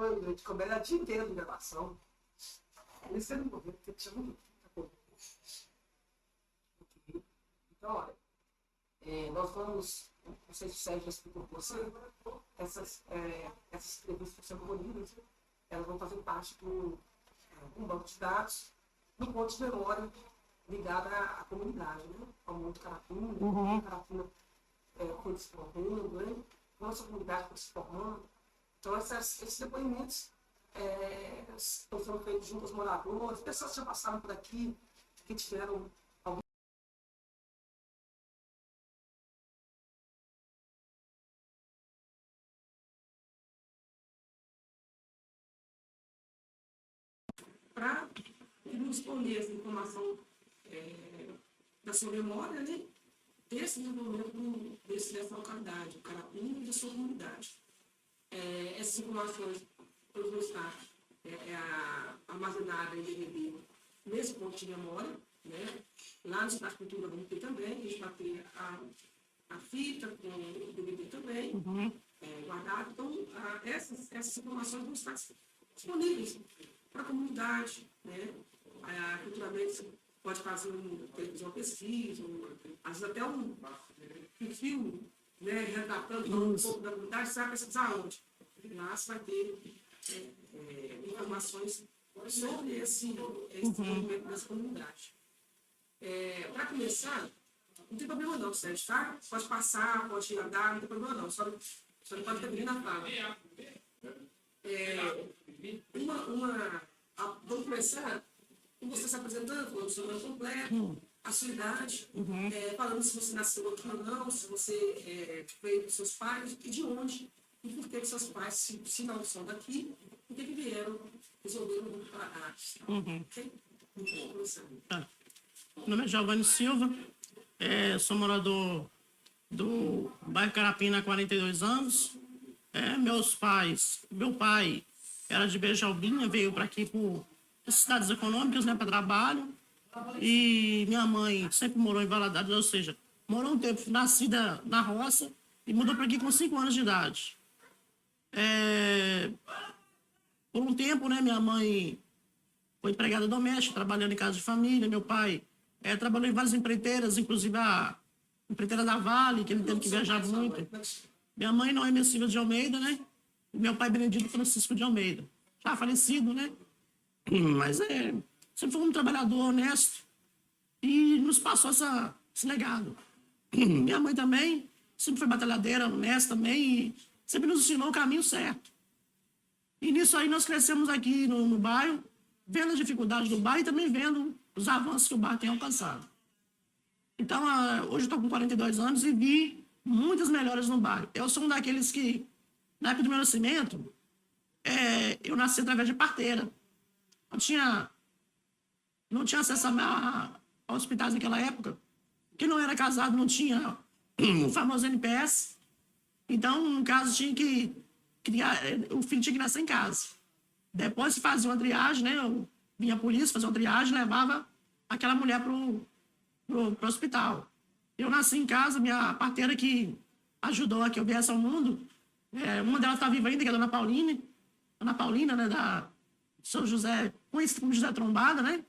Eu te comer a dia inteira de gravação. Aí você não morreu, porque te chama muito. Então, olha, nós vamos, não sei se o Sérgio já explicou para você, essas entrevistas que são colhidas, elas vão fazer parte de um banco de dados, um ponto de memória ligado à comunidade, né? Ao mundo Carapina, o Carapina foi se formando, né? Nossa comunidade foi se formando. Então, esses depoimentos estão sendo feitos junto aos moradores, pessoas que já passaram por aqui, que tiveram algum para responder essa informação da sua memória, né? Desse desenvolvimento dessa localidade, o Carapina e da sua comunidade. Essas informações vão estar armazenadas em DVD nesse ponto de memória, né? Lá no Espaço Cultura vamos ter também, a gente vai ter a fita com o DVD também, guardado. Então, essas informações vão estar disponíveis para a comunidade, né? Futuramente você pode fazer uma pesquisa, às vezes até um filme, né, retratando um pouco da comunidade, você vai pesquisar onde? Lá você vai ter informações sobre esse desenvolvimento dessa comunidade. Para começar, não tem problema não, Sérgio, tá? Pode passar, pode andar, não tem problema não, só não pode terminar na fala. Vamos começar com você se apresentando, falando o seu nome completo, a sua idade, falando se você nasceu aqui ou não, se você veio com seus pais e de onde, e por que seus pais, se não são daqui, por que vieram, resolveram vir para a arte. Ok? Então, começando. Meu nome é Giovanni Silva, sou morador do bairro Carapina há 42 anos. Meu pai era de Bejalbinha, veio para aqui por necessidades econômicas, né, para trabalho. E minha mãe sempre morou em Valadares, ou seja, morou um tempo, nascida na roça, e mudou para aqui com 5 anos de idade. Por um tempo, né, minha mãe foi empregada doméstica, trabalhando em casa de família. Meu pai trabalhou em várias empreiteiras, inclusive a empreiteira da Vale, que ele teve que viajar muito. Minha mãe, Noêmia Silva de Almeida, né? E meu pai, Benedito Francisco de Almeida. Já falecido, né? Mas sempre foi um trabalhador honesto e nos passou esse legado. Minha mãe também sempre foi batalhadeira, honesta também, e sempre nos ensinou o caminho certo. E nisso aí nós crescemos aqui no bairro, vendo as dificuldades do bairro e também vendo os avanços que o bairro tem alcançado. Então, hoje eu estou com 42 anos e vi muitas melhoras no bairro. Eu sou um daqueles que, na época do meu nascimento, eu nasci através de parteira. Não tinha acesso a hospitais naquela época. Quem não era casado não tinha o famoso NPS. Então, no caso, tinha que o filho tinha que nascer em casa. Depois se fazia uma triagem, né? Vinha a polícia fazer uma triagem, levava aquela mulher pro hospital. Eu nasci em casa, minha parteira que ajudou a que eu viesse ao mundo, uma delas está viva ainda, que é a Dona Paulina, né, da São José, conhecida como José Trombada, né?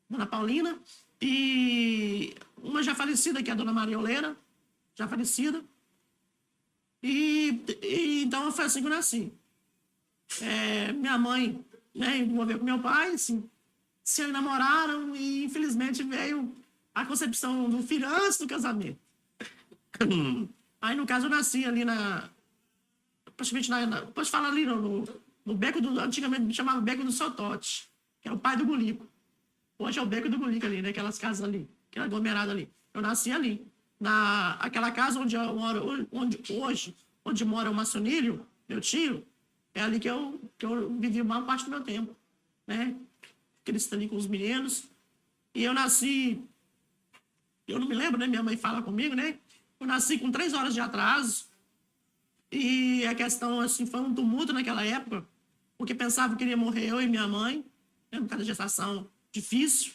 Dona Paulina. E uma já falecida, que é a Dona Maria Oleira, já falecida. Então foi assim que eu nasci. Minha mãe, né, envolveu com meu pai, assim, se enamoraram e infelizmente veio a concepção do filho antes do casamento. Aí, no caso, eu nasci ali praticamente pode falar ali no beco antigamente me chamava Beco do Sotote, que era o pai do Gulico. Hoje é o Beco do Gulico ali, né, aquelas casas ali, aquela aglomerada ali. Eu nasci ali. Aquela casa onde eu moro, onde mora o Maçonílio, meu tio, é ali que eu vivi a maior parte do meu tempo, né? Cresci ali com os meninos. E eu nasci, eu não me lembro, né? Minha mãe fala comigo, né? Eu nasci com 3 horas de atraso. E a questão, assim, foi um tumulto naquela época, porque pensava que queria morrer eu e minha mãe, né? Por causa da gestação difícil.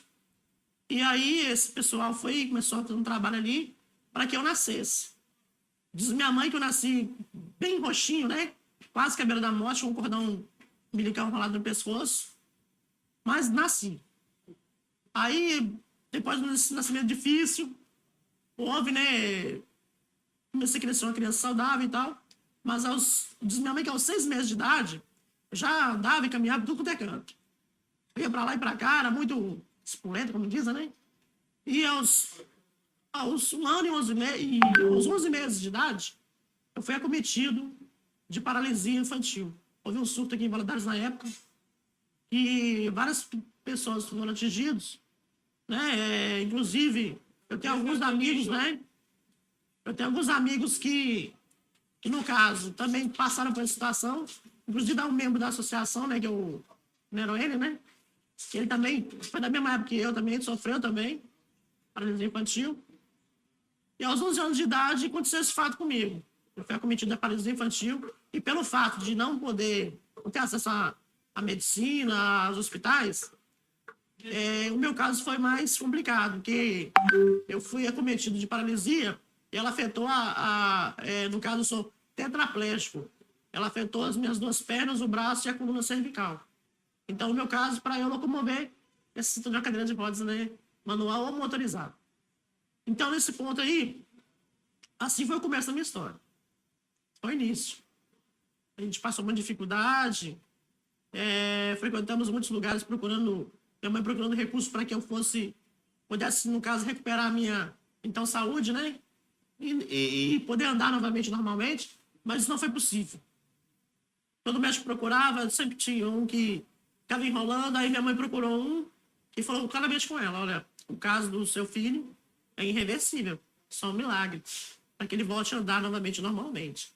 E aí esse pessoal começou a ter um trabalho ali para que eu nascesse. Diz minha mãe que eu nasci bem roxinho, né? Quase que à beira da morte, com um cordão umbilical enrolado no pescoço, mas nasci. Aí, depois desse nascimento difícil, houve, né? Comecei a crescer uma criança saudável e tal, mas diz minha mãe que aos 6 meses de idade, eu já andava e caminhava tudo quanto é canto. Eu ia pra lá e pra cá, era muito espolento, como dizem, né? E aos 1 ano e 11 meses, e aos 11 meses de idade, eu fui acometido de paralisia infantil. Houve um surto aqui em Valadares na época, e várias pessoas foram atingidas, né? Inclusive, eu tenho alguns amigos, né? Eu tenho alguns amigos que no caso, também passaram por essa situação. Inclusive, há um membro da associação, né? Que é o Neroene, né? Que ele também foi da mesma época que eu também, ele sofreu também, paralisia infantil. E aos 11 anos de idade, aconteceu esse fato comigo. Eu fui acometido da paralisia infantil e pelo fato de não ter acesso à medicina, aos hospitais, o meu caso foi mais complicado, porque eu fui acometido de paralisia e ela afetou no caso, eu sou tetraplégico. Ela afetou as minhas 2 pernas, o braço e a coluna cervical. Então, no meu caso, para eu locomover, necessito de uma cadeira de rodas, né, manual ou motorizado. Então, nesse ponto aí, assim foi o começo da minha história. Foi o início. A gente passou uma dificuldade, frequentamos muitos lugares minha mãe procurando recursos para que eu pudesse, no caso, recuperar a minha, então, saúde, né? E poder andar novamente normalmente, mas isso não foi possível. Todo médico procurava, sempre tinha um que ficava enrolando, aí minha mãe procurou um que falou claramente com ela, olha, o caso do seu filho é irreversível, só um milagre, para que ele volte a andar novamente normalmente.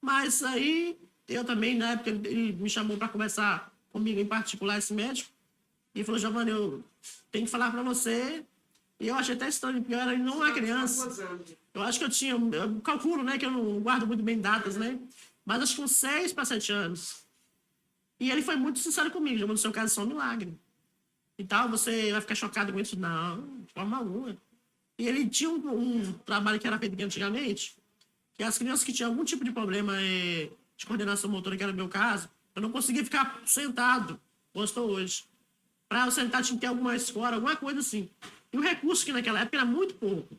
Mas aí, eu também, na época, ele me chamou para conversar comigo em particular, esse médico, e falou, Giovanni, eu tenho que falar para você. E eu achei até estranho, porque eu era não uma criança. Eu acho que eu calculo, né, que eu não guardo muito bem datas, né? Mas acho que uns 6 para 7 anos. E ele foi muito sincero comigo, Giovanni, no seu caso, é só um milagre. E tal, você vai ficar chocado com isso? Não, de forma alguma. E ele tinha um trabalho que era feito antigamente, que as crianças que tinham algum tipo de problema de coordenação motora, que era o meu caso, eu não conseguia ficar sentado, como eu estou hoje. Para eu sentar, tinha que ter alguma escola, alguma coisa assim. E o recurso que naquela época era muito pouco.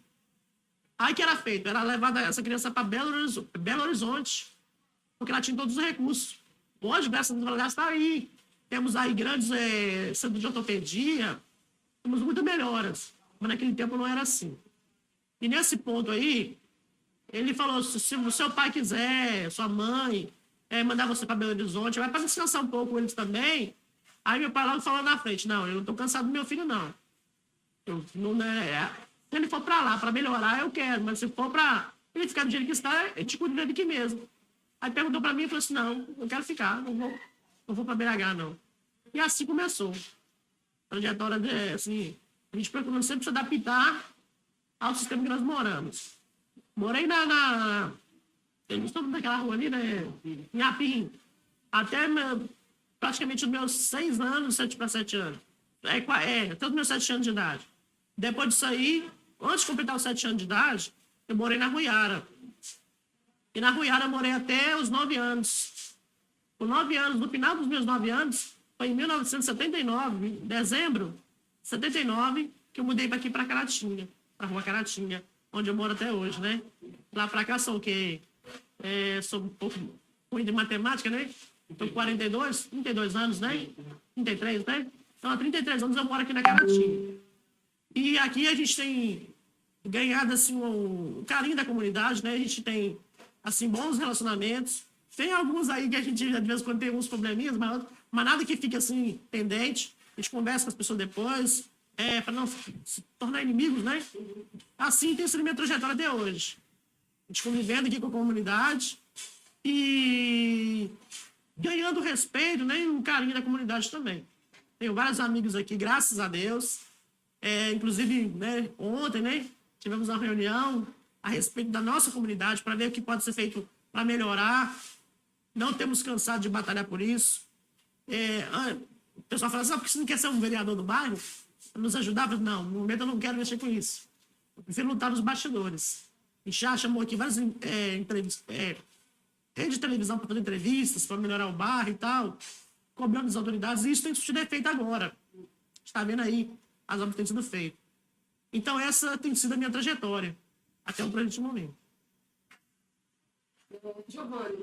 Aí que era feito? Era levar essa criança para Belo Horizonte, porque ela tinha todos os recursos. Hoje, graças a Deus, está aí. Temos aí grandes centros de ortopedia, temos muitas melhoras. Mas naquele tempo não era assim. E nesse ponto aí, ele falou, se o seu pai quiser, sua mãe, mandar você para Belo Horizonte, vai para descansar um pouco com eles também. Aí meu pai logo falou na frente, não, eu não estou cansado do meu filho, não. Se ele for para lá para melhorar, eu quero, mas se for para ele ficar do jeito que está, eu te cuido dele aqui mesmo. Aí perguntou para mim e falou assim, não, eu quero ficar, não vou para BH, não. E assim começou. A trajetória, assim, a gente procurando sempre se adaptar ao sistema que nós moramos. Morei naquela rua ali, né, em Apim, até praticamente os meus 6 anos, 7 para 7 anos. Até os meus 7 anos de idade. Depois disso aí, antes de completar os 7 anos de idade, eu morei na Ruiara. E na Ruiara eu morei até os 9 anos. Com 9 anos, no final dos meus 9 anos, foi em 1979, em dezembro de 79, que eu mudei para aqui para Caratinga, para a Rua Caratinga, onde eu moro até hoje, né? Lá para cá sou o quê? Sou um pouco ruim de matemática, né? Estou com 32 anos, né? 33, né? Então, há 33 anos eu moro aqui na Caratinga. E aqui a gente tem ganhado, assim, um carinho da comunidade, né? A gente tem, assim, bons relacionamentos. Tem alguns aí que a gente, de vez em quando, tem alguns probleminhas, mas nada que fique, assim, pendente. A gente conversa com as pessoas depois, para não se tornar inimigos, né? Assim tem sido minha trajetória até hoje. A gente convivendo aqui com a comunidade e ganhando respeito, né? E um carinho da comunidade também. Tenho vários amigos aqui, graças a Deus. Inclusive, né, ontem, né, tivemos uma reunião a respeito da nossa comunidade para ver o que pode ser feito para melhorar. Não temos cansado de batalhar por isso. O pessoal fala assim, porque você não quer ser um vereador do bairro? Nos ajudar? Não, no momento eu não quero mexer com isso. Eu prefiro lutar nos bastidores. A gente já chamou aqui várias rede de televisão para fazer entrevistas, para melhorar o bairro e tal. cobrando as autoridades, e isso tem sido feito agora. Está vendo aí as obras que têm sido feitas. Então, essa tem sido a minha trajetória, até o presente momento. Giovanni,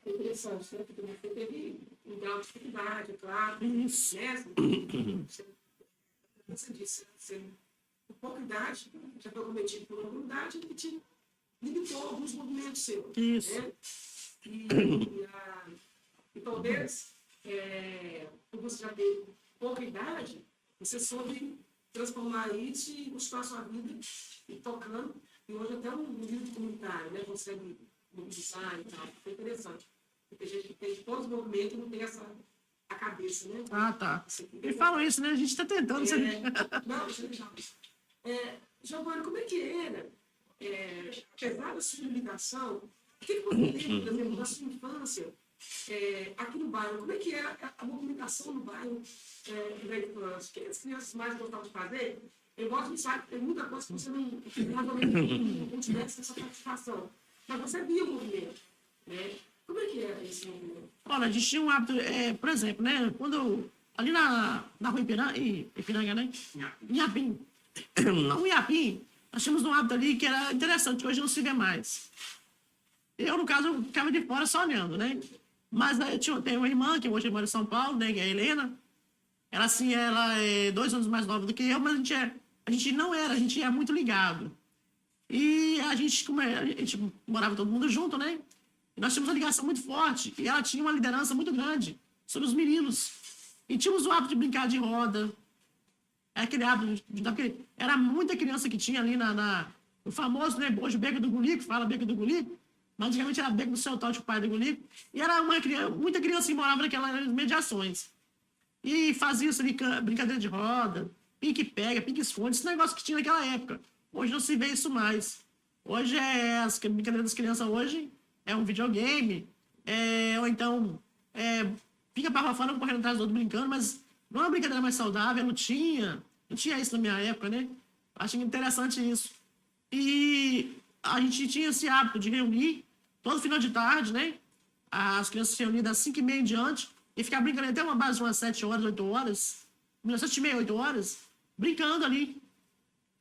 é interessante, né? Porque você teve um grau de dificuldade, é claro. Isso. Né? Você disse, você, por pouca idade, já foi cometido por uma idade que te limitou alguns movimentos seus. Isso. Né? E talvez, por você já ter pouca idade, você soube transformar isso e buscar a sua vida e tocando. E hoje até um livro comunitário, né? Consegue mobilizar e tal. É interessante. Porque a gente que tem todos os movimentos não tem a cabeça, né? Ah, tá. E falam isso, né? A gente está tentando. Não, isso é legal. Giovanni, como é que era? Apesar da sua limitação, o que você lembra, por exemplo, da sua infância aqui no bairro? Como é que era a movimentação no bairro da infância? O que as crianças mais gostavam de fazer? Eu gosto de saber que tem muita coisa que você não tivesse essa participação. Mas você via o movimento, né? Como é que era esse movimento? Olha, a gente tinha um hábito, por exemplo, né? Quando ali na rua Ipiranga, né? Inhapim. No Inhapim, nós tínhamos um hábito ali que era interessante, que hoje não se vê mais. Eu, no caso, eu ficava de fora só olhando, né? Mas eu tenho uma irmã, que hoje mora em São Paulo, né? Que é a Helena. Ela, assim, ela é 2 anos mais nova do que eu, mas a gente é muito ligado. E a gente morava todo mundo junto, né? E nós tínhamos uma ligação muito forte. E ela tinha uma liderança muito grande sobre os meninos. E tínhamos o hábito de brincar de roda. Aquele hábito porque era muita criança que tinha ali no famoso, né? Hoje, Beco do Gulico, fala Beco do Gulico. Mas antigamente era Beco do Seu Tal, o pai do Gulico. E era muita criança que morava naquelas mediações. E fazia isso ali, brincadeira de roda, pique-pega, pique-esconde, esse negócio que tinha naquela época. Hoje não se vê isso mais. Hoje as brincadeiras das crianças hoje é um videogame, ou então fica parrafando, correndo atrás do outro brincando, mas não é uma brincadeira mais saudável, não tinha isso na minha época, né? Acho interessante isso. E a gente tinha esse hábito de reunir todo final de tarde, né? As crianças se reuniam das 5h30 em diante, e ficar brincando até uma base de umas 7 horas, 8 horas, 7h30, 8 horas, brincando ali.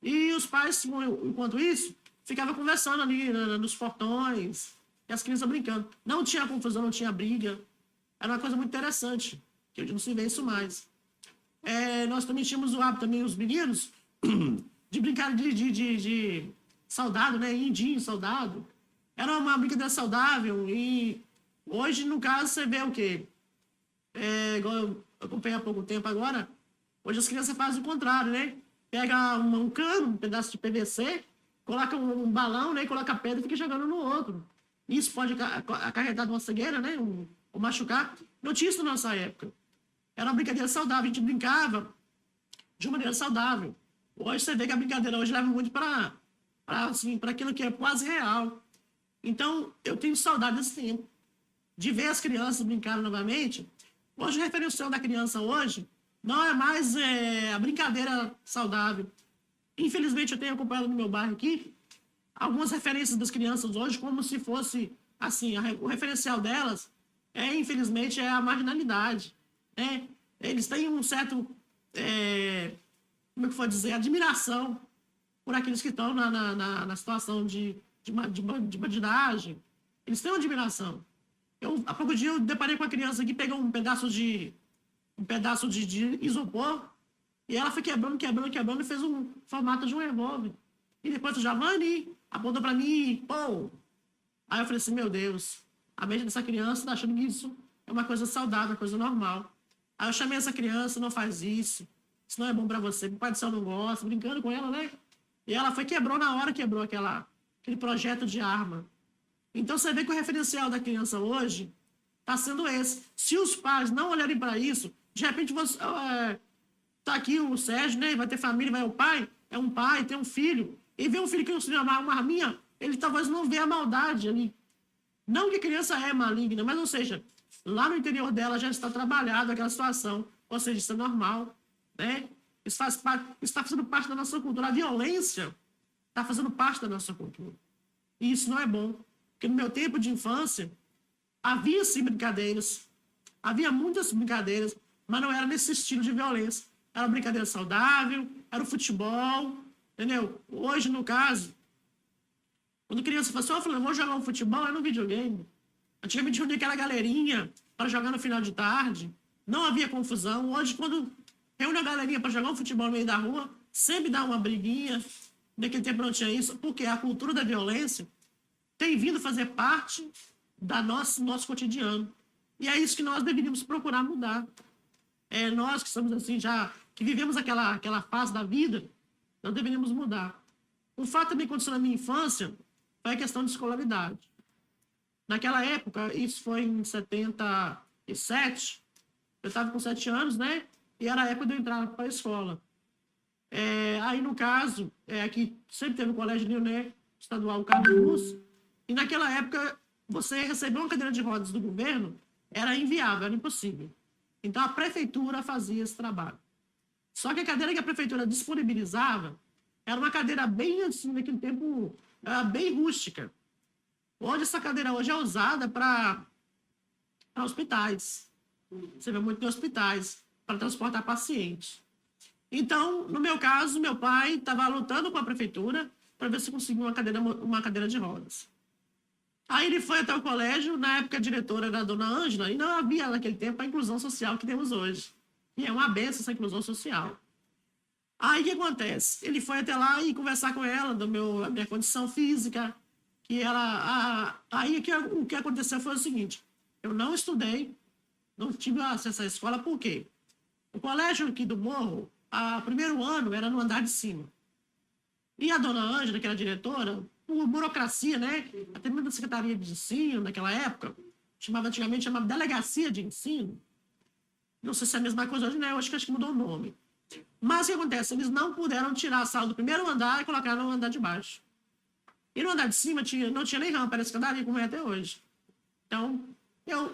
E os pais, enquanto isso, ficavam conversando ali nos portões, e as crianças brincando. Não tinha confusão, não tinha briga. Era uma coisa muito interessante, que hoje não se vê isso mais. Nós também tínhamos o hábito, também, os meninos, de brincar de soldado, né? Indinho, soldado. Era uma brincadeira saudável. E hoje, no caso, você vê o quê? Igual eu acompanhei há pouco tempo agora, hoje as crianças fazem o contrário, né? Pega um cano, um pedaço de PVC, coloca um balão, né? Coloca a pedra e fica jogando no outro. Isso pode acarretar de uma cegueira, né? Ou machucar. Não tinha isso na nossa época. Era uma brincadeira saudável, a gente brincava de uma maneira saudável. Hoje você vê que a brincadeira hoje leva muito para aquilo que é quase real. Então, eu tenho saudade desse tempo, de ver as crianças brincarem novamente. Hoje, o referencial da criança hoje não é mais a brincadeira saudável. Infelizmente, eu tenho acompanhado no meu bairro aqui algumas referências das crianças hoje como se fosse, assim, o referencial delas infelizmente, é a marginalidade. Né? Eles têm um certo, como é que eu vou dizer, admiração por aqueles que estão na situação de bandidagem. Eles têm uma admiração. Há pouco dia eu deparei com uma criança que pegou um pedaço de isopor e ela foi quebrando e fez um formato de um revólver. E depois o Giovanni apontou para mim e, pô. Aí eu falei assim, meu Deus, a mente dessa criança está achando que isso é uma coisa saudável, uma coisa normal. Aí eu chamei essa criança, não faz isso não é bom para você, o pai do céu não gosta, brincando com ela, né? E ela quebrou aquele projeto de arma. Então, você vê que o referencial da criança hoje está sendo esse. Se os pais não olharem para isso, de repente, está aqui o Sérgio, né? Vai ter família, vai o pai, é um pai, tem um filho, e vê um filho que não se chama uma arminha, ele talvez não vê a maldade ali. Não que a criança é maligna, mas, ou seja, lá no interior dela já está trabalhado aquela situação, ou seja, isso é normal, né? Isso está fazendo parte da nossa cultura. A violência está fazendo parte da nossa cultura. E isso não é bom. Porque no meu tempo de infância, Havia, sim, brincadeiras. Havia muitas brincadeiras, mas não era nesse estilo de violência. Era uma brincadeira saudável, era o futebol, entendeu? Hoje, no caso, quando criança fala assim, eu vou jogar um futebol, é no videogame. Antigamente reunia aquela galerinha para jogar no final de tarde. Não havia confusão. Hoje, quando reúne a galerinha para jogar um futebol no meio da rua, sempre dá uma briguinha. Naquele tempo não tinha isso, porque a cultura da violência tem vindo fazer parte da nosso cotidiano. E é isso que nós deveríamos procurar mudar. Nós que somos assim, já que vivemos aquela fase da vida, nós deveríamos mudar. O fato também que aconteceu na minha infância foi a questão de escolaridade. Naquela época, isso foi em 77, eu estava com 7 anos, né? E era a época de eu entrar para a escola. Aí, no caso, aqui sempre teve o colégio Leoné, estadual Carlos Luz, e naquela época, você receber uma cadeira de rodas do governo era inviável, era impossível. Então, a prefeitura fazia esse trabalho. Só que a cadeira que a prefeitura disponibilizava era uma cadeira bem, assim, naquele tempo, bem rústica. Hoje, essa cadeira hoje é usada para hospitais. Você vê muito em hospitais, para transportar pacientes. Então, no meu caso, meu pai estava lutando com a prefeitura para ver se conseguia uma cadeira de rodas. Aí ele foi até o colégio, na época a diretora era a dona Ângela, e não havia naquele tempo a inclusão social que temos hoje. E é uma benção essa inclusão social. Aí o que acontece? Ele foi até lá e conversar com ela da minha condição física, que aí o que aconteceu foi o seguinte, eu não estudei, não tive acesso à escola, por quê? O colégio aqui do Morro, o primeiro ano era no andar de cima. E a dona Ângela, que era diretora, por burocracia, né? Até mesmo da Secretaria de Ensino, naquela época, antigamente chamava Delegacia de Ensino. Não sei se é a mesma coisa hoje, né? Eu acho que mudou o nome. Mas o que acontece? Eles não puderam tirar a sala do primeiro andar e colocar no andar de baixo. E no andar de cima não tinha nem rampa, era escadaria, como é até hoje. Então,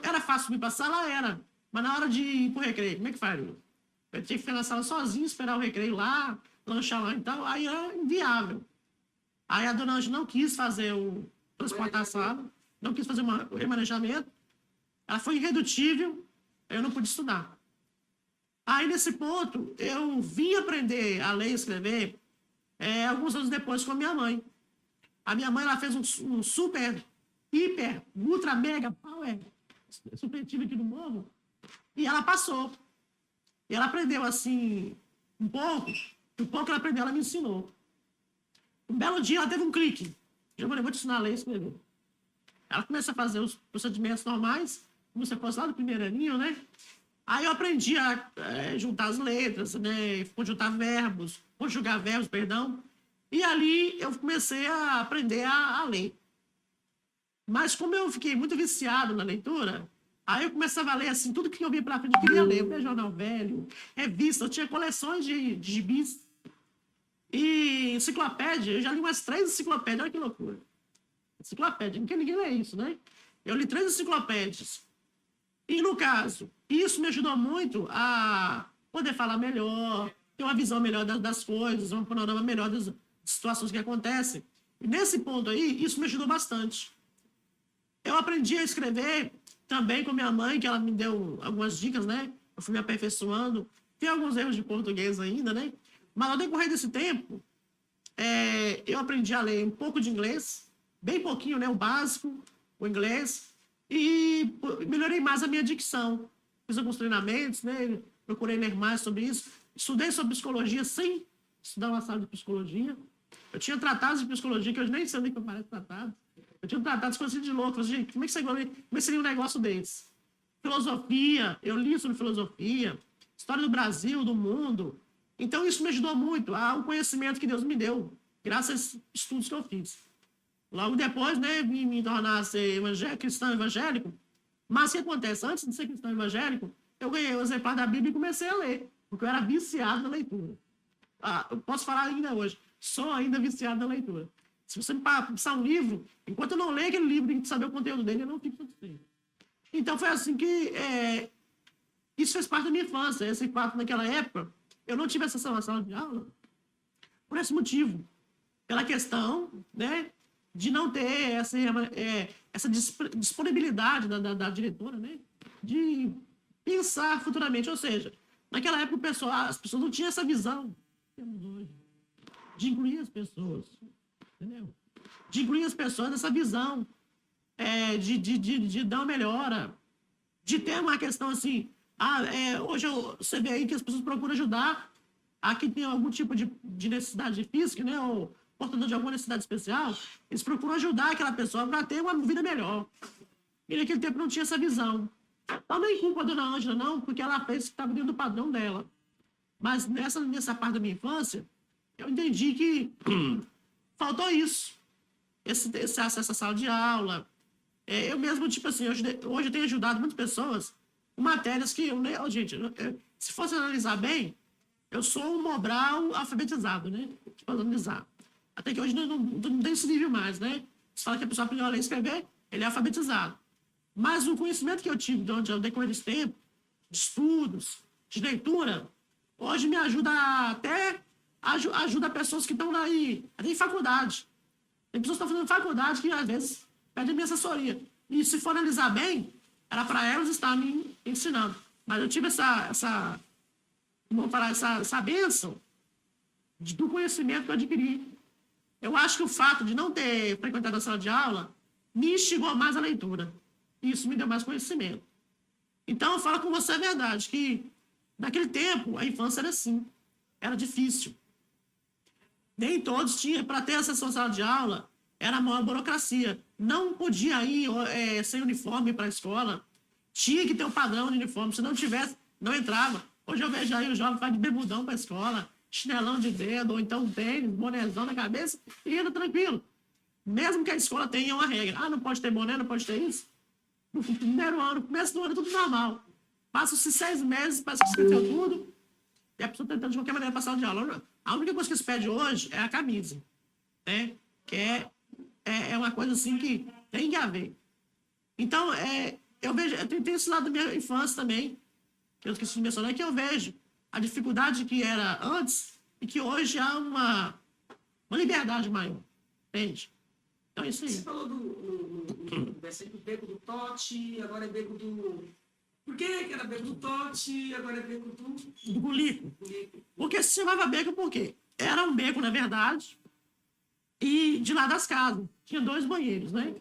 era fácil me passar lá, era. Mas na hora de ir pro recreio, como é que faria? Eu tinha que ficar na sala sozinho, esperar o recreio lá, lanchar lá e tal, aí era inviável. Aí a dona Ângela não quis fazer transportar a sala, não quis fazer o remanejamento, ela foi irredutível, eu não pude estudar. Aí, nesse ponto, eu vim aprender a ler e escrever alguns anos depois com a minha mãe. A minha mãe ela fez um super, hiper, ultra, mega, power, supletivo aqui no Morro, e ela passou. E ela aprendeu, assim, um pouco, e o pouco que ela aprendeu, ela me ensinou. Um belo dia, ela teve um clique. Eu falei, vou te ensinar a ler e escrever. Ela começa a fazer os procedimentos normais, como você fosse lá do primeiro aninho, né? Aí eu aprendi a juntar as letras, né? Conjugar verbos, perdão. E ali eu comecei a aprender a ler. Mas como eu fiquei muito viciado na leitura, aí eu começava a ler assim, tudo que eu via pela frente eu queria ler. Eu via jornal velho, revista, eu tinha coleções de gibis. E enciclopédia, eu já li umas 3 enciclopédias, olha que loucura. Enciclopédia, ninguém lê isso, né? Eu li 3 enciclopédias. E, no caso, isso me ajudou muito a poder falar melhor, ter uma visão melhor das coisas, um panorama melhor das situações que acontecem. E, nesse ponto aí, isso me ajudou bastante. Eu aprendi a escrever também com minha mãe, que ela me deu algumas dicas, né? Eu fui me aperfeiçoando. Tem alguns erros de português ainda, né? Mas, ao decorrer desse tempo, eu aprendi a ler um pouco de inglês, bem pouquinho, né? O básico, o inglês, e melhorei mais a minha dicção. Fiz alguns treinamentos, né? Procurei ler mais sobre isso. Estudei sobre psicologia sem estudar uma sala de psicologia. Eu tinha tratados de psicologia que eu nem sei nem que parece tratado. Eu tinha tratados de coisas de louco. Gente, como é que seria um negócio desse? Filosofia, eu li sobre filosofia, história do Brasil, do mundo. Então, isso me ajudou muito ao conhecimento que Deus me deu, graças a esses estudos que eu fiz. Logo depois, né, vim me tornar cristão evangélico. Mas o que acontece? Antes de ser cristão evangélico, eu ganhei o exemplar da Bíblia e comecei a ler, porque eu era viciado na leitura. Eu posso falar ainda hoje, sou ainda viciado na leitura. Se você me passar um livro, enquanto eu não leio aquele livro e saber o conteúdo dele, eu não fico satisfeito. Então, foi assim que isso fez parte da minha infância. Esse fato, naquela época, eu não tive acesso à sala de aula por esse motivo. Pela questão, né, de não ter essa disponibilidade da diretora, né? De pensar futuramente. Ou seja, naquela época as pessoas não tinham essa visão que temos hoje, de incluir as pessoas, entendeu? De incluir as pessoas nessa visão, de dar uma melhora, de ter uma questão assim, hoje você vê aí que as pessoas procuram ajudar a quem tem algum tipo de necessidade física, né, ou portador de alguma necessidade especial, eles procuram ajudar aquela pessoa para ter uma vida melhor. E naquele tempo não tinha essa visão. Então, nem culpa da dona Ângela, não, porque ela fez o que estava dentro do padrão dela. Mas nessa parte da minha infância, eu entendi que faltou isso. Esse acesso à sala de aula. Eu mesmo, tipo assim, hoje eu tenho ajudado muitas pessoas com matérias que gente, se fosse analisar bem, eu sou um Mobral alfabetizado, né? Tipo, analisar. Até que hoje não tem esse nível mais, né? Você fala que a pessoa aprendeu a ler e escrever, ele é alfabetizado. Mas o conhecimento que eu tive durante o decorrer desse tempo, de estudos, de leitura, hoje me ajuda ajuda pessoas que estão aí, até em faculdade. Tem pessoas que estão fazendo faculdade que, às vezes, pedem minha assessoria. E, se for analisar bem, era para elas estar me ensinando. Mas eu tive essa bênção do conhecimento que eu adquiri. Eu acho que o fato de não ter frequentado a sala de aula me instigou mais a leitura. Isso me deu mais conhecimento. Então, eu falo com você a verdade, que naquele tempo, a infância era assim. Era difícil. Nem todos tinham, para ter acesso à sala de aula, era a maior burocracia. Não podia ir sem uniforme para a escola. Tinha que ter um padrão de uniforme. Se não tivesse, não entrava. Hoje eu vejo aí o jovem vai de bermudão para a escola, chinelão de dedo, ou então tênis, bonézão na cabeça, e entra tranquilo. Mesmo que a escola tenha uma regra. Não pode ter boné, não pode ter isso. No primeiro ano, no começo do ano, é tudo normal. Passam-se 6 meses, parece que esqueceu tudo, e a pessoa tentando de qualquer maneira passar de aula. A única coisa que se pede hoje é a camisa, né? Que é uma coisa assim que tem que haver. Então, eu vejo, eu tenho esse lado da minha infância também, que eu esqueci de mencionar, que eu vejo a dificuldade que era antes e que hoje há uma liberdade maior, entende? Então, é isso aí. Você falou do beco do Totti, agora é beco do... Por que era beco do Totti, agora é beco do Gulico? Porque se chamava beco por quê? Era um beco, na verdade, e de lá das casas. Tinha 2 banheiros, né?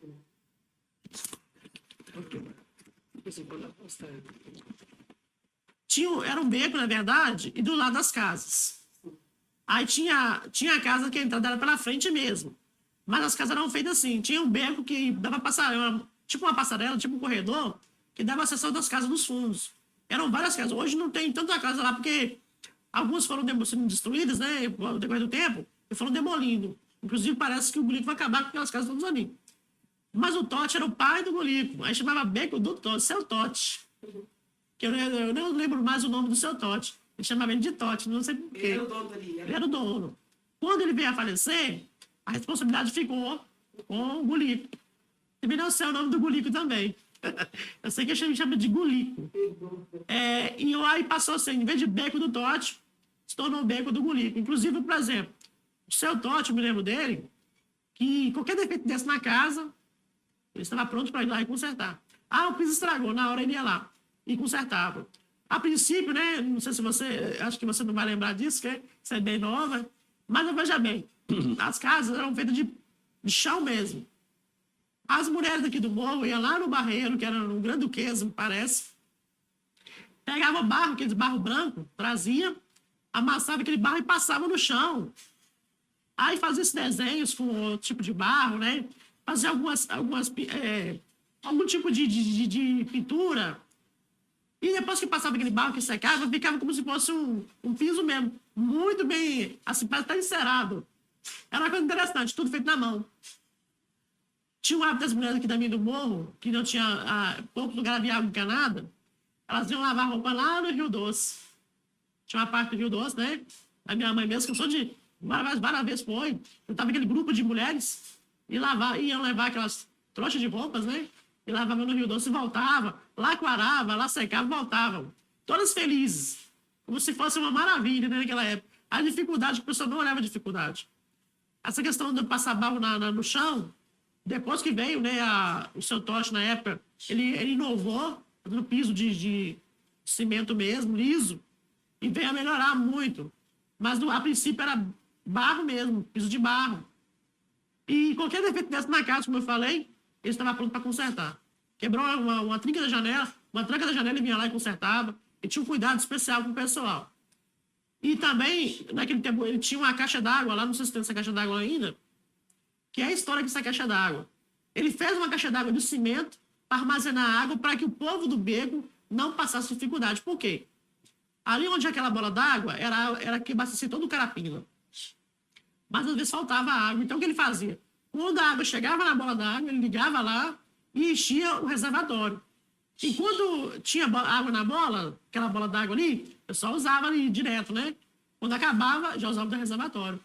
Era um beco, na verdade, e do lado das casas. Aí tinha a casa que a entrada era pela frente mesmo. Mas as casas eram feitas assim. Tinha um beco que dava passarela, tipo uma passarela, tipo um corredor, que dava acesso das casas dos fundos. Eram várias casas. Hoje não tem tanta casa lá, porque algumas foram sendo destruídas, né, no decorrer do tempo, e foram demolindo. Inclusive, parece que o Gulico vai acabar com aquelas casas todas ali. Mas o Totti era o pai do Gulico. Aí chamava beco do Totti, seu Totti. Que eu não lembro mais o nome do seu Totti. Ele chamava ele de Totti, não sei porquê. Ele era o dono ali. Ele era o dono. Quando ele veio a falecer, a responsabilidade ficou com o Gulico. Também não sei o nome do Gulico também. Eu sei que ele chama de Gulico. E aí passou assim, em vez de beco do Totti, se tornou o beco do Gulico. Inclusive, por exemplo, o seu Totti, eu me lembro dele, que qualquer defeito desse na casa, ele estava pronto para ir lá e consertar. O piso estragou, na hora ele ia lá e consertava. A princípio, né, não sei se você, acho que você não vai lembrar disso, que você é bem nova, mas veja bem, as casas eram feitas de chão mesmo. As mulheres daqui do morro iam lá no barreiro, que era no Grande Duquesa, me parece, pegava barro, aquele barro branco, trazia, amassava aquele barro e passava no chão. Aí fazia esses desenhos com outro tipo de barro, né? Fazia algum tipo de pintura. E depois que passava aquele barro que secava, ficava como se fosse um piso mesmo. Muito bem, assim, parece estar encerado. Era uma coisa interessante, tudo feito na mão. Tinha um hábito das mulheres aqui também do morro, que não tinha pouco lugar de água encanada. Elas iam lavar roupa lá no Rio Doce. Tinha uma parte do Rio Doce, né? A minha mãe mesmo, que eu sou de... Várias vezes foi. Eu tava aquele grupo de mulheres e iam levar aquelas trouxas de roupas, né? E lavavam no Rio Doce e voltava. Lá quarava, lá secava e voltavam. Todas felizes. Como se fosse uma maravilha, né, naquela época. A dificuldade, que a pessoa não olhava dificuldade. Essa questão de passar barro no chão Depois que veio, né, o seu Totti, na época, ele inovou no piso de cimento mesmo, liso, e veio a melhorar muito. Mas a princípio era barro mesmo, piso de barro. E qualquer defeito desse na casa, como eu falei, ele estava pronto para consertar. Quebrou uma tranca da janela, ele vinha lá e consertava. E tinha um cuidado especial com o pessoal. E também, naquele tempo, ele tinha uma caixa d'água lá, não sei se tem essa caixa d'água ainda, que é a história dessa caixa d'água. Ele fez uma caixa d'água de cimento para armazenar água para que o povo do beco não passasse dificuldade. Por quê? Ali onde é aquela bola d'água era que abastecia todo o Carapina. Mas às vezes faltava água. Então o que ele fazia? Quando a água chegava na bola d'água, ele ligava lá e enchia o reservatório. E quando tinha água na bola, aquela bola d'água ali, o pessoal usava ali direto, né? Quando acabava, já usava do reservatório.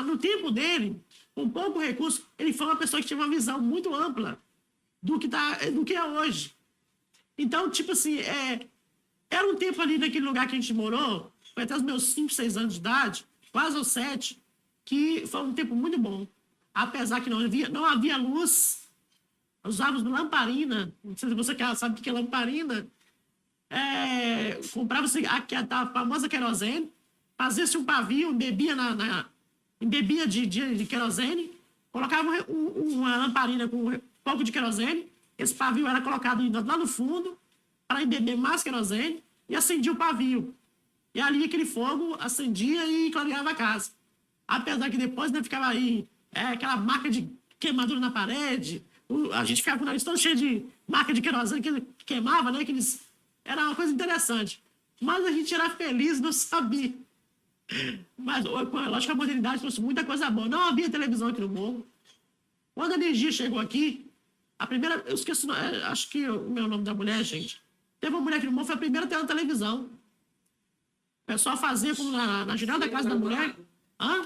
No tempo dele, com pouco recurso, ele foi uma pessoa que tinha uma visão muito ampla do que é hoje. Então, tipo assim, era um tempo ali naquele lugar que a gente morou, foi até os meus 5, 6 anos de idade, quase aos 7, que foi um tempo muito bom. Apesar que não havia luz, usávamos lamparina. Não sei se você sabe o que é lamparina. Comprava-se a famosa querosene, fazia-se um pavio, embebia de querosene, colocava uma lamparina com um pouco de querosene, esse pavio era colocado lá no fundo para embeber mais querosene e acendia o pavio. E ali aquele fogo acendia e clareava a casa. Apesar que depois ficava aí aquela marca de queimadura na parede, a gente ficava com o nariz todo cheio de marca de querosene que queimava, né? Era uma coisa interessante. Mas a gente era feliz, não sabia. Mas, lógico que a modernidade trouxe muita coisa boa. Não havia televisão aqui no morro. Quando a energia chegou aqui, a primeira... Eu esqueci, acho que o meu nome da mulher, gente. Teve uma mulher aqui no morro, foi a primeira a ter uma televisão. O pessoal fazia como na janela da casa da mulher. Hã?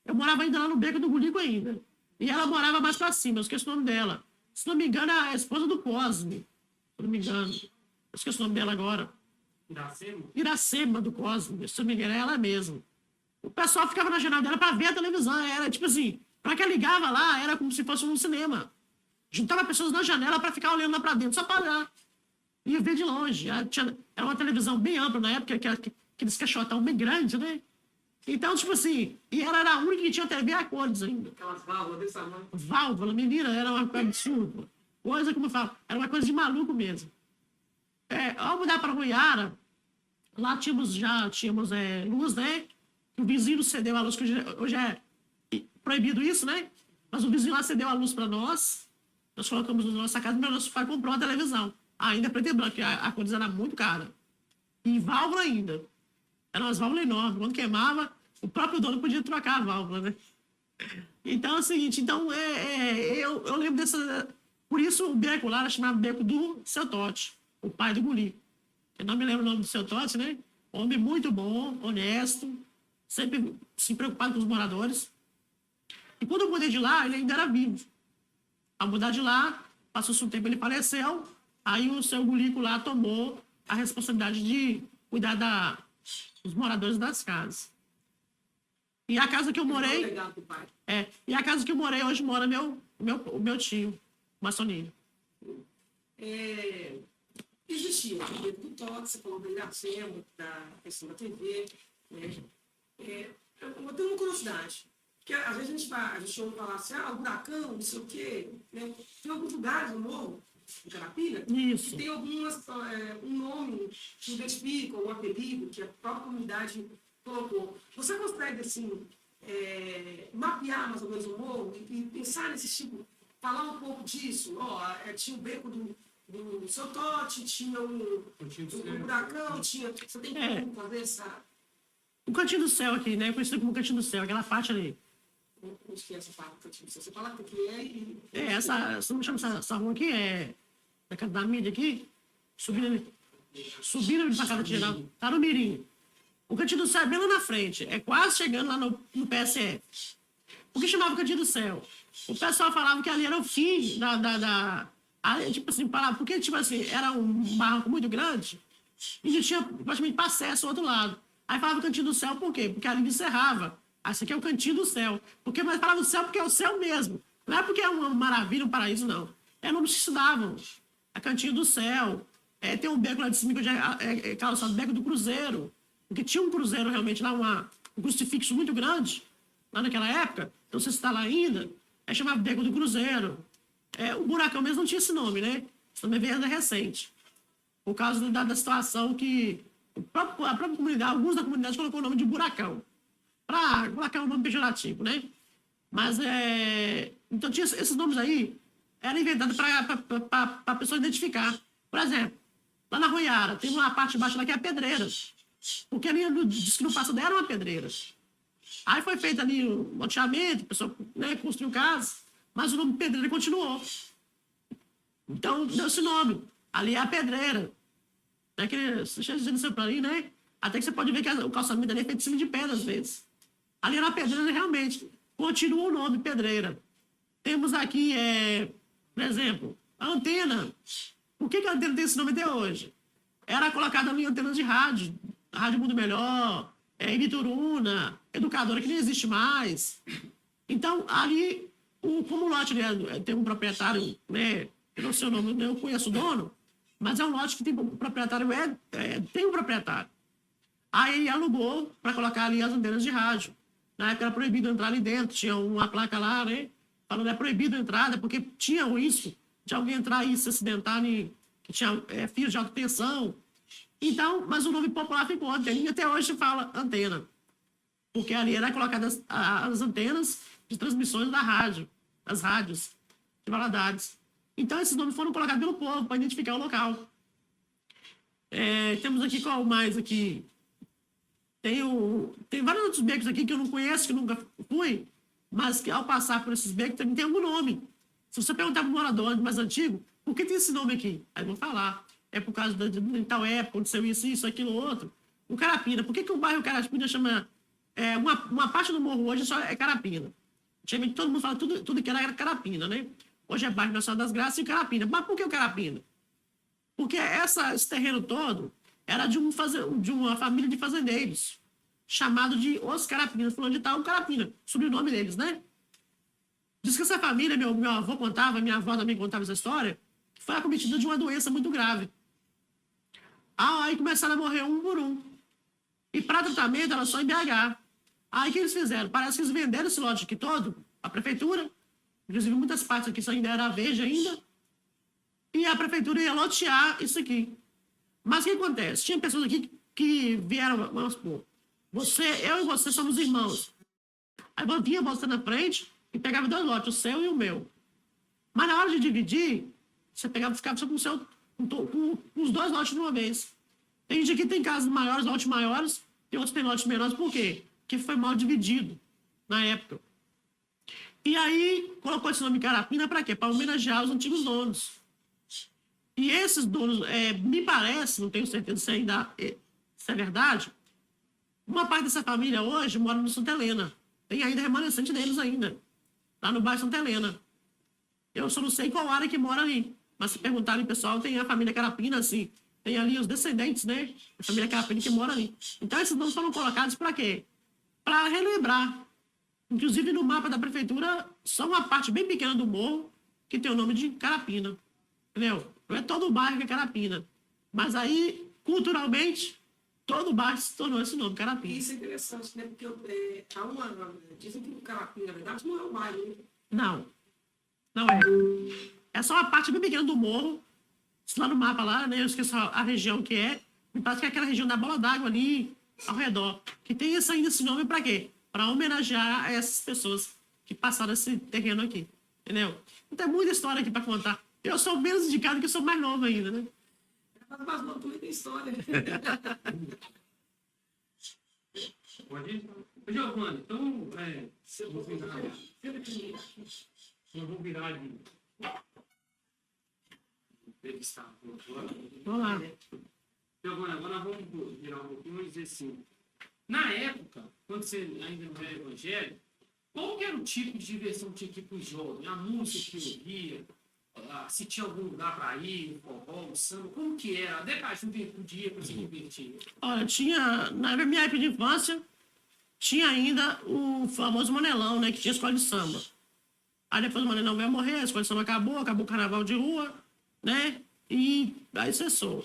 Eu morava ainda lá no Beco do Gulico ainda. E ela morava mais pra cima, eu esqueci o nome dela. Se não me engano, é a esposa do Cosme. Se não me engano. Eu esqueci o nome dela agora. Iracema do Cosme. Se não me engano, é ela mesma. O pessoal ficava na janela dela pra ver a televisão. Era tipo assim, pra quem ligava lá, era como se fosse um cinema. Juntava pessoas na janela pra ficar olhando lá pra dentro, só pra olhar. Ia ver de longe. Era uma televisão bem ampla na época, aqueles caixotão bem grandes, né? Então, tipo assim, e ela era a única que tinha TV a cores ainda. Aquelas válvulas desse tamanho. Válvula, menina, era uma coisa absurda. Coisa, como eu falo, era uma coisa de maluco mesmo. Ao mudar para Ruiara, lá tínhamos luz, né? O vizinho cedeu a luz, que hoje é proibido isso, né? Mas o vizinho lá cedeu a luz para nós. Nós colocamos na nossa casa, mas nosso pai comprou uma televisão. Ainda preto e branco, que a cores era muito cara. E válvula ainda. Eram umas válvulas enormes. Quando queimava, o próprio dono podia trocar a válvula, né? Então é o seguinte, eu lembro dessa... Por isso o beco lá era chamado Beco do Seu Totti, o pai do Guli. Eu não me lembro o nome do Seu Totti, né? Homem muito bom, honesto, sempre se preocupado com os moradores. E quando eu mudei de lá, ele ainda era vivo. Ao mudar de lá, passou-se um tempo, ele faleceu, aí o seu Gulico lá tomou a responsabilidade de cuidar dos moradores das casas. E a casa que eu morei... E a casa que eu morei hoje mora o meu tio, Maçonilho. Existia o Beco do Totti, você falou da Iracema, da questão da TV, né? Eu tenho uma curiosidade, porque às vezes a gente ouve falar assim, buracão, não sei o quê, né? Tem alguns lugares no morro, em Carapina, que tem um nome que identifica, um apelido que a própria comunidade colocou. Você consegue, assim, mapear mais ou menos o morro e pensar nesse tipo, falar um pouco disso? Tinha o Beco do Seu Totti, tinha o buracão, você tem como fazer essa... O Cantinho do Céu aqui, né? Conhecido como Cantinho do Céu, aquela parte ali. Onde que é essa parte do Cantinho do Céu? Você fala que você não chama essa rua aqui? Da casa da mídia aqui? Subindo pra casa de geral. Tá no Mirim. O Cantinho do Céu é bem lá na frente. É quase chegando lá no PSF. O que chamava Cantinho do Céu? O pessoal falava que ali era o fim tipo assim, porque tipo assim, era um barranco muito grande e já tinha praticamente acesso ao outro lado. Aí falava Cantinho do Céu por quê? Porque ali encerrava. Esse aqui é o Cantinho do Céu. Mas falava o céu porque é o céu mesmo. Não é porque é uma maravilha, um paraíso, não. É nomes que se davam. A Cantinho do Céu. Tem um beco lá de cima que já é calçado Beco do Cruzeiro. Porque tinha um cruzeiro realmente lá, um crucifixo muito grande, lá naquela época. Não sei se está lá ainda. É chamado Beco do Cruzeiro. O Buracão mesmo não tinha esse nome, né? Esse nome veio recente. Por causa da situação que a própria comunidade, alguns da comunidade colocou o nome de Buracão. Buracão é um nome pejorativo, né? Mas, então, tinha esses nomes aí, era inventado para a pessoa identificar. Por exemplo, lá na Ruiara, tem uma parte de baixo lá que é a pedreira. Porque a minha disse que no passado era uma pedreira. Aí foi feito ali o loteamento, a pessoa, né, construiu casa, mas o nome pedreira continuou. Então, deu esse nome. Ali é a pedreira. Deixa eu dizer isso para ali, né? Até que você pode ver que o calçamento ali é feito em cima de pedra, às vezes. Ali era a pedreira, realmente. Continua o nome, pedreira. Temos aqui, por exemplo, a antena. Por que a antena tem esse nome até hoje? Era colocada ali em antenas de rádio. Rádio Mundo Melhor, Ibituruna, Educadora, que nem existe mais. Então, ali, como o lote tem um proprietário, né? Eu não sei o nome, eu conheço o dono, mas é um lote que tem um proprietário, tem um proprietário. Aí ele alugou para colocar ali as antenas de rádio. Na época era proibido entrar ali dentro, tinha uma placa lá, né? Falando é proibido a entrada, porque tinha o risco de alguém entrar e se acidentar, que tinha fios de alta tensão. Então, mas o nome popular ficou antena, até hoje fala antena. Porque ali era colocadas as antenas de transmissões da rádio, das rádios de Valadares. Então, esses nomes foram colocados pelo povo para identificar o local. Temos aqui qual mais aqui? Tem vários outros becos aqui que eu não conheço, que nunca fui, mas que ao passar por esses becos também tem algum nome. Se você perguntar para um morador mais antigo, por que tem esse nome aqui? Aí vão falar. É por causa de tal época, aconteceu isso, aquilo, outro. O Carapina. Por que o bairro Carapina chama... uma parte do morro hoje só é Carapina. Antigamente todo mundo fala tudo que era Carapina, né? Hoje é bairro Nacional das Graças e Carapina. Mas por que o Carapina? Porque esse terreno todo era de uma família de fazendeiros, chamado de Os Carapinas. Falando de tal, Carapina, sobrenome deles, né? Diz que essa família, meu avô contava, minha avó também contava essa história, que foi acometida de uma doença muito grave. Aí começaram a morrer um por um. E para tratamento era só em BH. Aí o que eles fizeram? Parece que eles venderam esse lote aqui todo, a prefeitura, inclusive muitas partes aqui só ainda era verde ainda, e a prefeitura ia lotear isso aqui. Mas o que acontece? Tinha pessoas aqui que vieram, vamos supor, eu e você somos irmãos. Aí vinha você na frente e pegava 2 lotes, o seu e o meu. Mas na hora de dividir, você ficava só com os 2 lotes de uma vez. Tem gente aqui que tem casas maiores, lotes maiores, e outros tem lotes menores. Por quê? Porque foi mal dividido na época. E aí, colocou esse nome Carapina para quê? Para homenagear os antigos donos. E esses donos, me parece, não tenho certeza se ainda se é verdade, uma parte dessa família hoje mora no Santa Helena. Tem ainda remanescente deles ainda, lá no bairro Santa Helena. Eu só não sei qual área que mora ali. Mas se perguntarem, pessoal, tem a família Carapina, assim, tem ali os descendentes, né? A família Carapina que mora ali. Então, esses nomes foram colocados para quê? Para relembrar. Inclusive, no mapa da prefeitura, só uma parte bem pequena do morro que tem o nome de Carapina. Entendeu? Não é todo o bairro que é Carapina. Mas aí, culturalmente, todo o bairro se tornou esse nome, Carapina. Isso é interessante, né? Porque dizem que o Carapina, na verdade, não é o bairro. Né? Não é. É só uma parte bem pequena do morro. Lá no mapa, lá, né? Eu esqueço a região que é. Me parece que é aquela região da bola d'água ali, ao redor. Que tem ainda esse nome para quê? Para homenagear essas pessoas que passaram esse terreno aqui. Entendeu? Então, tem muita história aqui para contar. Eu sou menos indicado que eu sou mais novo ainda, né? Mas não tem história. Pode ir? Ô, Giovanni, então, vamos virar ali. Entrevistar. Vamos lá. Giovanni, agora vamos virar um pouquinho e dizer assim. Na época, quando você ainda não era evangélico, qual que era o tipo de diversão que tinha aqui para os jovens? A música que eu ouvia? Se tinha algum lugar para ir, forró, samba, como que era? Até a juventude para se divertir. Olha, na minha época de infância, tinha ainda o famoso Manelão, né? Que tinha escola de samba. Aí depois o Mané não veio morrer, a escola de samba acabou o carnaval de rua, né? E aí cessou.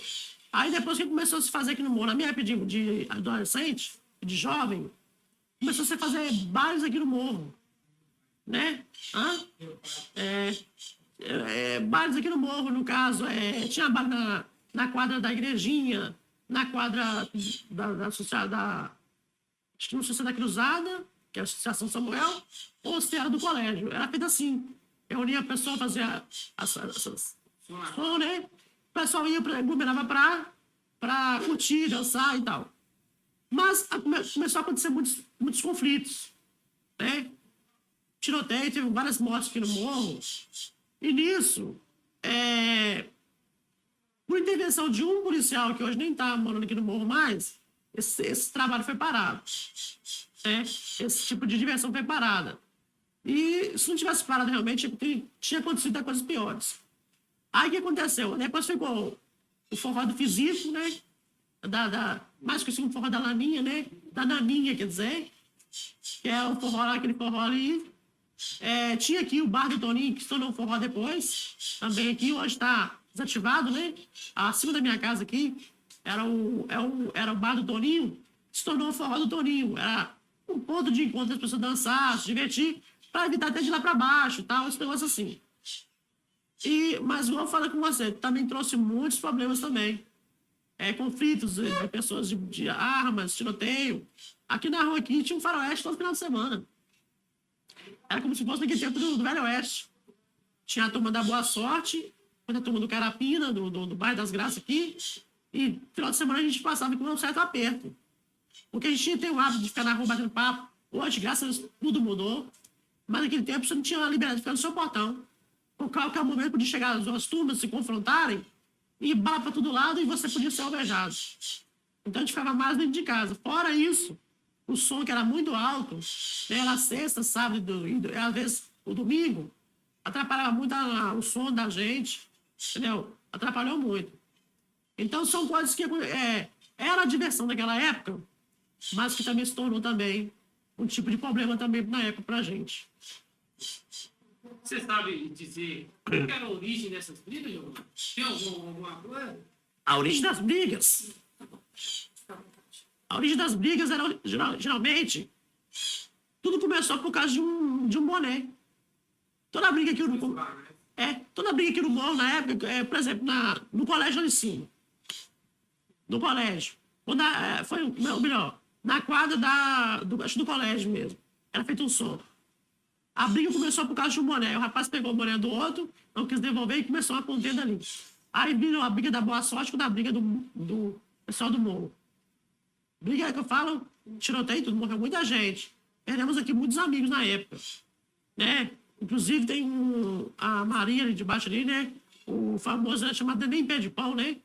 Aí depois que começou a se fazer aqui no Morro, na minha época de adolescente, de jovem, começou a se fazer bailes aqui no Morro, né? Bailes aqui no Morro, no caso, tinha baile na quadra da igrejinha, na quadra acho que não sei se é da Cruzada, que é a Associação Samuel, ou se era do colégio. Era feito assim. Eu unia a pessoa, fazia som, né? O pessoal ia, aglomerava pra curtir, dançar e tal. Mas começou a acontecer muitos conflitos, né? Tiroteio, teve várias mortes aqui no Morro. E nisso, por intervenção de um policial, que hoje nem está morando aqui no Morro mais, esse trabalho foi parado. Né? Esse tipo de diversão foi parada. E se não tivesse parado realmente, tinha acontecido coisas piores. Aí o que aconteceu? Depois ficou o forró do físico, né? Mais que o forró da Laninha, né? Da Naninha, quer dizer. Que é o forró lá, aquele forró ali. Tinha aqui o Bar do Toninho, que se tornou um forró depois. Também aqui, hoje está desativado, né? Acima da minha casa aqui, era o Bar do Toninho, se tornou o forró do Toninho. Era um ponto de encontro das pessoas dançar, se divertir, para evitar até de ir lá para baixo, tal, esse negócio assim. Mas, igual eu falei com você, também trouxe muitos problemas também. Conflitos de pessoas de armas, tiroteio. Aqui na rua aqui tinha um faroeste todo final de semana. Era como se fosse naquele tempo do Velho Oeste. Tinha a turma da Boa Sorte, a turma do Carapina, do bairro das Graças aqui. E final de semana a gente passava com um certo aperto. Porque a gente tem o hábito de ficar na rua batendo papo. Hoje, graças a Deus, tudo mudou. Mas naquele tempo você não tinha a liberdade de ficar no seu portão. Por qualquer momento podia chegar as duas turmas, se confrontarem, e bala para todo lado e você podia ser alvejado. Então a gente ficava mais dentro de casa. Fora isso, o som que era muito alto, né, era sexta, sábado e às vezes o domingo, atrapalhava muito o som da gente, entendeu? Atrapalhou muito. Então são coisas que era a diversão daquela época, mas que também se tornou também um tipo de problema também na época pra gente. Você sabe dizer qual era a origem dessas brigas, Giovanni? Tem alguma coisa? A origem das brigas? A origem das brigas era, geralmente, tudo começou por causa de um boné. Toda briga aqui no Morro, na época, por exemplo, no colégio lá em cima. No colégio. Quando foi, melhor, na quadra acho do colégio mesmo. Era feito um som. A briga começou por causa de um boné. O rapaz pegou o boné do outro, não quis devolver e começou uma contenda ali. Aí virou a briga da Boa Sorte com a briga do pessoal do Morro. Briga que eu falo, tiroteio, tudo, morreu muita gente. Perdemos aqui muitos amigos na época. Né? Inclusive tem a Maria ali debaixo ali, né? O famoso era chamado nem Pé de Pau, né?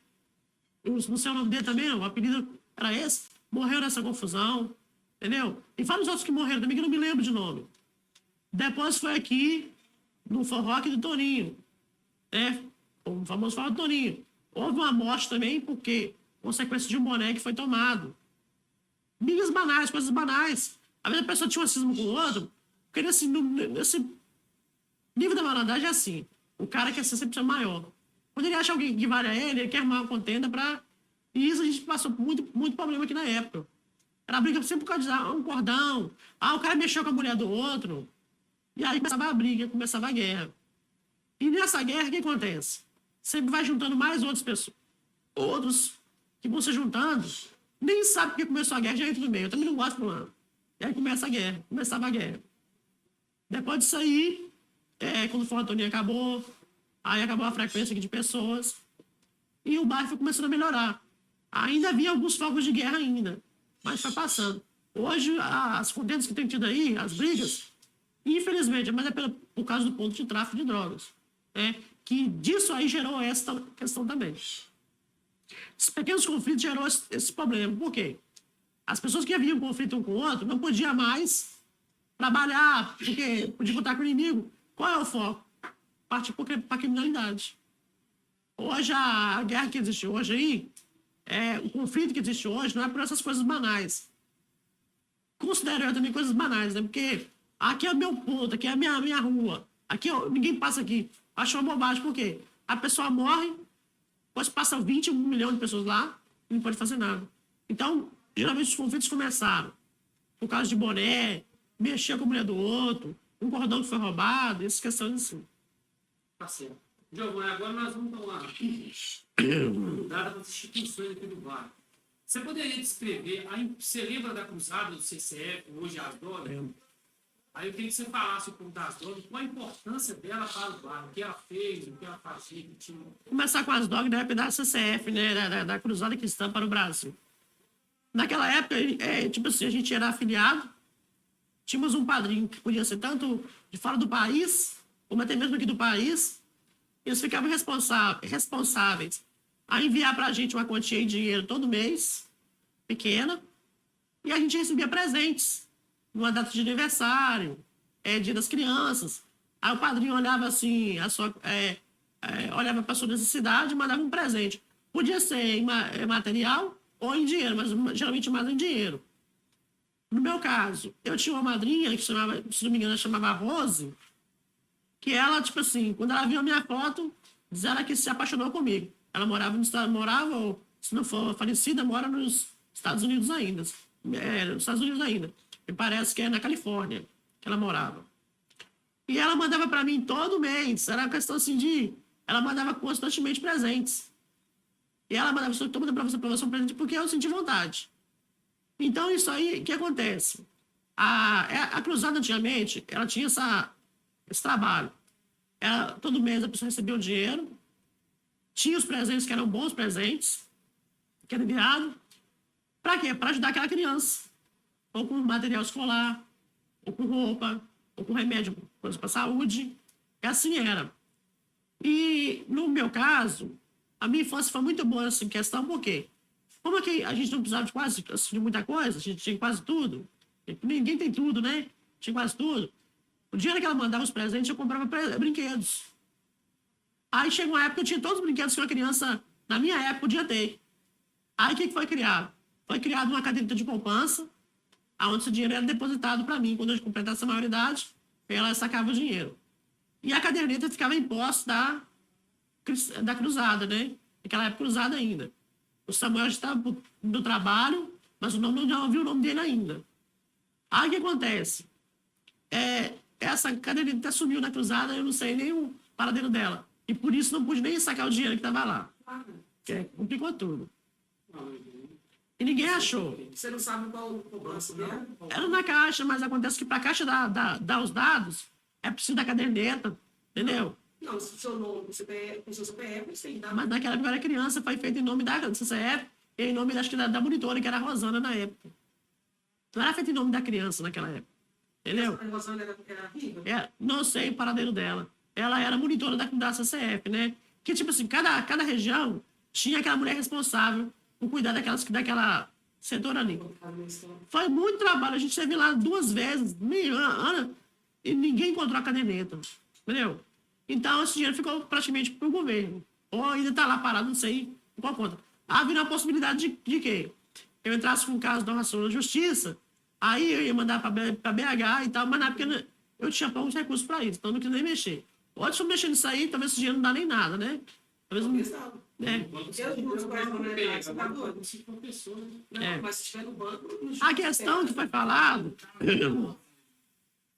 Eu não sei o nome dele também, não. O apelido era esse. Morreu nessa confusão. Entendeu? E fala os outros que morreram também, que eu não me lembro de nome. Depois foi aqui, no forró aqui do Toninho, né? O famoso forró do Toninho. Houve uma morte também, porque consequência de um boné que foi tomado. Brigas banais, coisas banais. Às vezes a pessoa tinha um racismo com o outro, porque nesse nível da malandragem é assim. O cara quer ser sempre maior. Quando ele acha alguém que vale a ele quer arrumar uma contenda pra... E isso a gente passou por muito problema aqui na época. Era briga sempre por causa de um cordão. O cara mexeu com a mulher do outro. E aí começava a briga, começava a guerra. E nessa guerra, o que acontece? Sempre vai juntando mais outras pessoas. Outros que vão se juntando, nem sabe porque começou a guerra, já entra no meio. Eu também não gosto do lado. E aí começa a guerra, começava a guerra. Depois disso aí, quando o Forró Toninho acabou, aí acabou a frequência aqui de pessoas, e o bairro foi começando a melhorar. Ainda havia alguns focos de guerra ainda, mas foi passando. Hoje, as contendas que tem tido aí, as brigas, infelizmente, mas por causa do ponto de tráfico de drogas. Né? Que disso aí gerou essa questão também. Esses pequenos conflitos gerou esse problema. Por quê? As pessoas que haviam conflito um com o outro não podiam mais trabalhar, porque podia contar com o inimigo. Qual é o foco? Partir para a criminalidade. Hoje, a guerra que existe hoje aí, o conflito que existe hoje não é por essas coisas banais. Considero eu também coisas banais, né? Porque aqui é o meu ponto, aqui é a minha rua. Aqui, ninguém passa aqui. Achou uma bobagem, por quê? A pessoa morre, depois passa 21 milhões de pessoas lá e não pode fazer nada. Então, geralmente os conflitos começaram por causa de boné, mexer com a mulher do outro, um cordão que foi roubado, essas questões assim. Tá certo. Giovanni, agora nós vamos falar das instituições aqui do bairro. Você poderia descrever, você lembra da cruzada do CCF, hoje as drogas? Aí eu queria que você falasse um pouco das drogas, qual a importância dela para o bairro, o que ela fez, o que ela fazia, que tinha... Começar com as drogas da época da CCF, né, da Cruzada Cristã para o Brasil. Naquela época, tipo assim, a gente era afiliado, tínhamos um padrinho que podia ser tanto de fora do país, como até mesmo aqui do país. Eles ficavam responsáveis a enviar para a gente uma quantia de dinheiro todo mês, pequena, e a gente recebia presentes, numa data de aniversário, dia das crianças. Aí o padrinho olhava assim, olhava para a sua necessidade e mandava um presente. Podia ser em material ou em dinheiro, mas geralmente mais em dinheiro. No meu caso, eu tinha uma madrinha que chamava, se não me engano, chamava Rose, que ela, tipo assim, quando ela viu a minha foto, diz ela que se apaixonou comigo. Ela morava ou se não for falecida, mora nos Estados Unidos ainda. Nos Estados Unidos ainda. Me parece que é na Califórnia que ela morava. E ela mandava para mim todo mês. Era uma questão assim ela mandava constantemente presentes. E ela mandava para você um presente porque eu senti vontade. Então, isso aí, o que acontece? A Cruzada, antigamente, ela tinha esse trabalho. Todo mês a pessoa recebia o dinheiro, tinha os presentes que eram bons presentes, que era enviado. Para quê? Para ajudar aquela criança. Ou com material escolar, ou com roupa, ou com remédio, coisa para saúde. E assim era. E, no meu caso, a minha infância foi muito boa nessa questão, por quê? Como é que a gente não precisava de muita coisa, a gente tinha quase tudo. Ninguém tem tudo, né? Tinha quase tudo. O dinheiro que ela mandava os presentes, eu comprava brinquedos. Aí chegou uma época que eu tinha todos os brinquedos que uma criança, na minha época, podia ter. Aí o que foi criado? Foi criado uma caderneta de poupança, onde esse dinheiro era depositado para mim. Quando eu completasse a maioridade, ela sacava o dinheiro. E a caderneta ficava em posse da Cruzada, né? Naquela época, Cruzada ainda. O Samuel estava no trabalho, mas não ouviu o nome dele ainda. Aí o que acontece? Essa caderneta sumiu na Cruzada, eu não sei nem o paradeiro dela. E por isso não pude nem sacar o dinheiro que estava lá. Complicou tudo. E ninguém achou. Você não sabe qual o banco dela? Era na Caixa, mas acontece que para a Caixa dar os dados, é preciso da caderneta, entendeu? Não, se o seu nome, o seu CPF, você ainda... Mas naquela época eu era criança, foi feito em nome da CCF e em nome, acho que, da monitora, que era a Rosana na época. Não era feito em nome da criança naquela época, entendeu? A Rosana era viva? Não sei o paradeiro dela. Ela era monitora da CCF, né? Que, tipo assim, cada região tinha aquela mulher responsável por cuidar daquela setor ali. Foi muito trabalho. A gente esteve lá 2 vezes, meio ano, e ninguém encontrou a caderneta, entendeu? Então, esse dinheiro ficou praticamente para o governo. Ou ainda está lá parado, não sei por qual conta. Havia a possibilidade de quê? Eu entrasse com um caso da ração na justiça, aí eu ia mandar para BH e tal, mas na época eu tinha poucos recursos para isso, então eu não quis nem mexer. Pode só mexer nisso aí, talvez esse dinheiro não dá nem nada, né? Talvez não... Mas se estiver no banco... A questão que foi falado...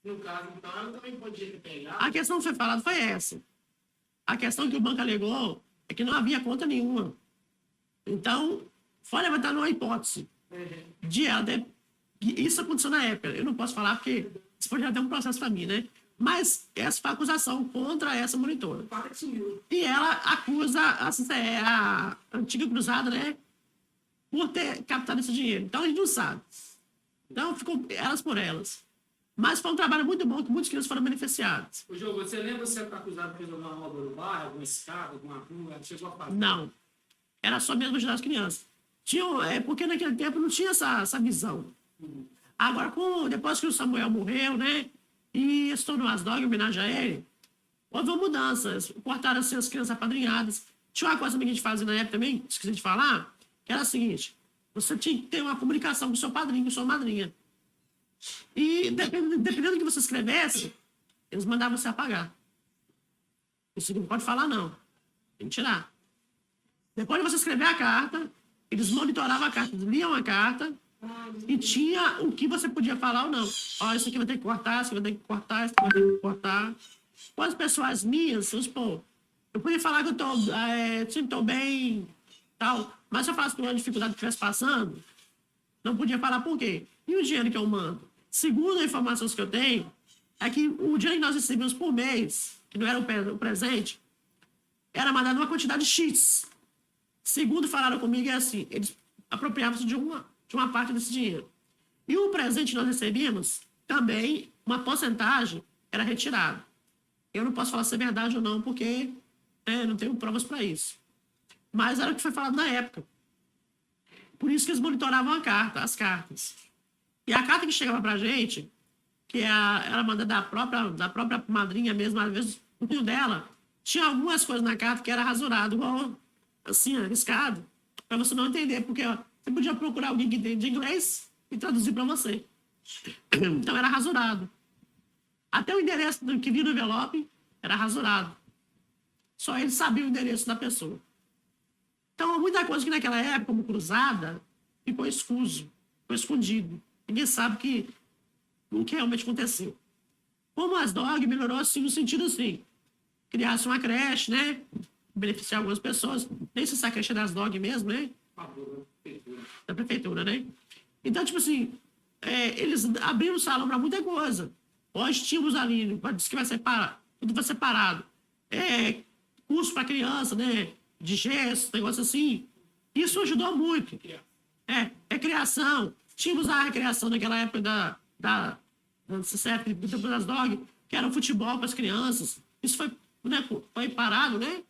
No caso, então, ela também podia ter pegado. A questão que foi falada foi essa. A questão que o banco alegou é que não havia conta nenhuma. Então, foi levantada uma hipótese de ela ter... Isso aconteceu na época. Eu não posso falar porque isso pode ter um processo para mim, né? Mas essa foi a acusação contra essa monitora. E ela acusa a antiga Cruzada, né? Por ter captado esse dinheiro. Então, a gente não sabe. Então, ficou elas por elas. Mas foi um trabalho muito bom, que muitos crianças foram beneficiados. O João, você lembra se a acusada fez alguma obra no bairro, alguma escada, alguma rua? Ela chegou a fazer? Não. Era só mesmo ajudar as crianças. Porque naquele tempo não tinha essa visão. Agora, depois que o Samuel morreu, né? E estourou as drogas em homenagem a ele, houve uma mudança. Cortaram assim, as crianças apadrinhadas. Tinha uma coisa que a gente fazia na época também, esqueci de falar, que era a seguinte: você tinha que ter uma comunicação com o seu padrinho, com sua madrinha. E dependendo do que você escrevesse, eles mandavam você apagar. Isso não pode falar, não. Tem que tirar. Depois de você escrever a carta, eles monitoravam a carta, liam a carta e tinha o que você podia falar ou não. Ó, isso aqui vai ter que cortar, isso aqui vai ter que cortar, isso aqui vai ter que cortar. Com as pessoas minhas, vamos supor, eu podia falar que eu estou bem, tal, mas se eu falasse que uma dificuldade que estivesse passando, não podia falar por quê. E o dinheiro que eu mando? Segundo as informações que eu tenho, é que o dinheiro que nós recebemos por mês, que não era o presente, era mandado uma quantidade X. Segundo falaram comigo, é assim, eles apropriavam-se de uma parte desse dinheiro. E o presente que nós recebíamos, também, uma porcentagem era retirada. Eu não posso falar se é verdade ou não, porque não tenho provas para isso. Mas era o que foi falado na época. Por isso que eles monitoravam as cartas. E a carta que chegava para a gente, que era mandada da própria madrinha mesmo, às vezes o filho dela, tinha algumas coisas na carta que era rasurado, igual assim, arriscado, para você não entender, porque você podia procurar alguém que entende inglês e traduzir para você. Então era rasurado. Até o endereço que vinha no envelope era rasurado. Só ele sabia o endereço da pessoa. Então, muita coisa que naquela época, como cruzada, ficou escuso, ficou escondido. Ninguém sabe o que realmente aconteceu. Como as DOG melhorou assim, no sentido assim, criasse uma creche, né? Beneficiar algumas pessoas. Nem se essa creche é das DOG mesmo, né? Da prefeitura, né? Então, tipo assim, eles abriram o salão para muita coisa. Hoje tínhamos ali, diz que vai separar, tudo vai separado. Curso para criança, né? De gesso, negócio assim. Isso ajudou muito. Criação. Tínhamos a recreação naquela época da CCF, das DOG, que era o futebol para as crianças. Isso foi parado, né?